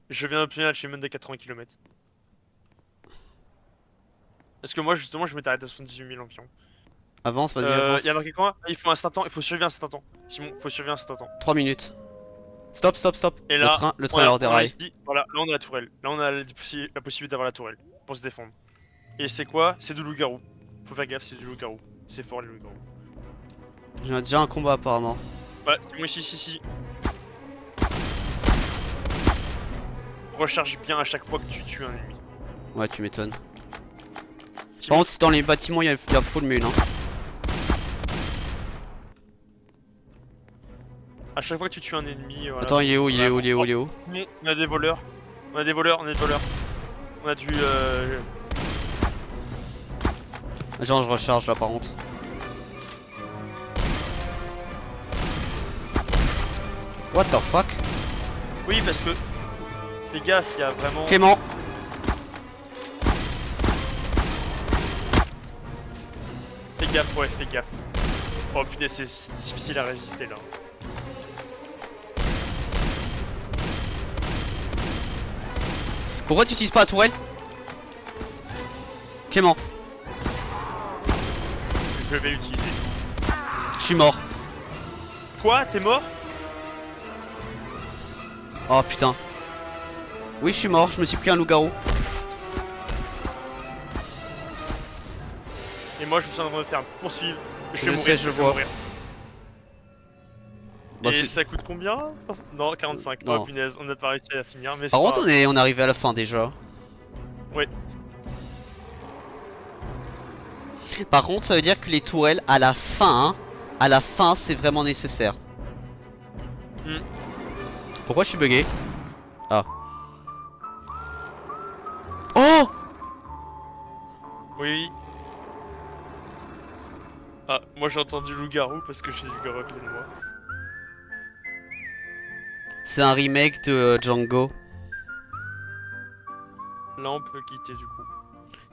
Je viens d'obtenir l'achievement des 80 km. Parce que moi justement, je m'étais arrêté à 78 000 environ. Avance, vas-y, Il y a avance. marqué quoi? Ah, il faut un certain temps, il faut survivre un certain temps. Simon, il faut survivre un certain temps. 3 minutes. Stop, stop, stop. Et là, Le train est hors des on a rails. ici, voilà, là on a la tourelle. Là on a la possibilité d'avoir la tourelle pour se défendre. Et c'est quoi? C'est du loup-garou. Faut faire gaffe, c'est du loup-garou. C'est fort les loups-garous. J'ai déjà un combat apparemment. Ouais, c'est moi ici, ici. Recharge bien à chaque fois que tu tues un ennemi. Ouais, tu m'étonnes. Par Simon, contre, dans les bâtiments, il y a full mule. Hein. à chaque fois que tu tues un ennemi, voilà. Attends, il est où, il est où, Vraiment. il est où, il est où? On a des voleurs. On a des voleurs, on a des voleurs. On a du Genre, je recharge là par contre. What the fuck? Oui, parce que. Fais gaffe, il y a vraiment. Clément! Fais gaffe, ouais, fais gaffe. Oh putain, c'est difficile à résister là. Pourquoi tu utilises pas la tourelle? Clément, Je vais l'utiliser. je suis mort. Quoi? T'es mort? Oh putain. Oui, je suis mort, je me suis pris un loup-garou. Et moi je suis en train de faire poursuivre. Je Je vais le mourir, sais, je vais vois. mourir. Bah, Et c'est- ça coûte combien? Non, 45. Oh non. punaise, on n'a pas réussi à finir, mais c'est Par pas contre, grave. on est arrivé à la fin déjà. Ouais. Par contre, ça veut dire que les tourelles à la fin, c'est vraiment nécessaire. Hmm. Pourquoi je suis bugué? Ah. Oh! Oui, oui. Ah, moi j'ai entendu loup-garou parce que j'ai du loup-garou à côté de moi. C'est un remake de Django. Là on peut quitter du coup.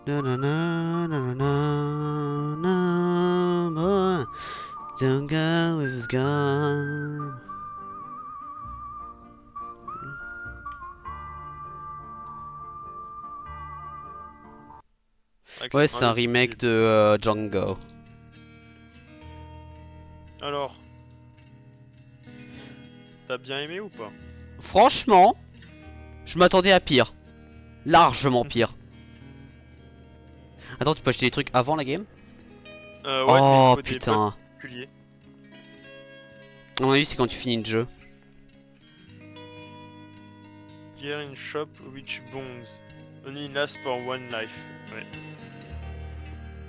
Nanana, nanana, nanana, Django is gone. Ouais, c'est un remake de Django. Alors, t'as bien aimé ou pas? Franchement, je m'attendais à pire. Largement pire. Attends, tu peux acheter des trucs avant la game? Ouais, mais il Oh faut des bugs putain. particuliers. À mon avis, c'est quand tu finis le jeu. Gear in shop which bones. Only last for one life. Ouais.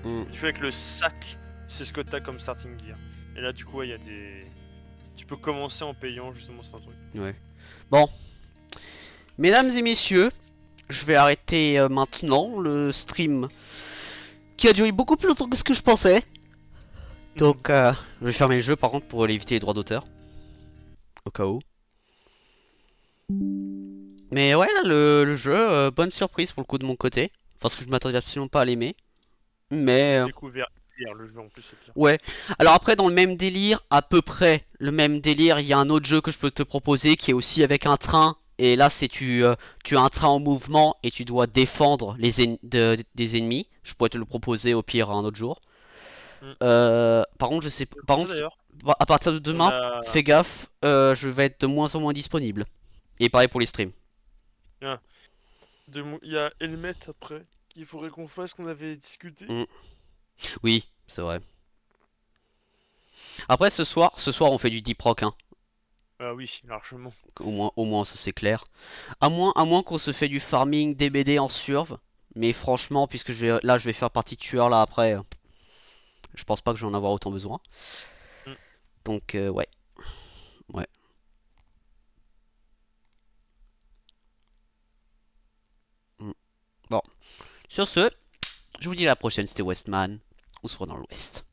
Hmm. Tu fais avec le sac, c'est ce que t'as comme starting gear. Et là du coup, il y a des... Tu peux commencer en payant justement, c'est un truc. Ouais. Bon. Mesdames et messieurs, je vais arrêter maintenant le stream qui a duré beaucoup plus longtemps que ce que je pensais. Donc, je vais fermer le jeu par contre pour éviter les droits d'auteur. Au cas où. Mais ouais, là, le jeu, bonne surprise pour le coup de mon côté. Parce que je m'attendais absolument pas à l'aimer. Mais, Découvert hier le jeu en plus, c'est pire. ouais. Alors après, dans le même délire, à peu près le même délire, il y a un autre jeu que je peux te proposer qui est aussi avec un train. Et là, c'est tu as un train en mouvement et tu dois défendre des ennemis. Je pourrais te le proposer au pire un autre jour. Hmm. Par contre, je sais pas. Pour Par ça contre, d'ailleurs, à partir de on demain, a... fais gaffe, je vais être de moins en moins disponible. Et pareil pour les streams. Ah, il y a Helmet après, qu'il faudrait qu'on fasse qu'on avait discuté. Mm. Oui, c'est vrai. Après, ce soir, on fait du deep rock, hein. Ah oui, largement. Au moins, ça c'est clair. À moins qu'on se fait du farming DBD en surv. Mais franchement, puisque là, je vais faire partie de tueur là après, je pense pas que je vais en avoir autant besoin. Hmm. Donc, ouais. Ouais. Sur ce, je vous dis à la prochaine, c'était Westman. On se voit dans l'Ouest.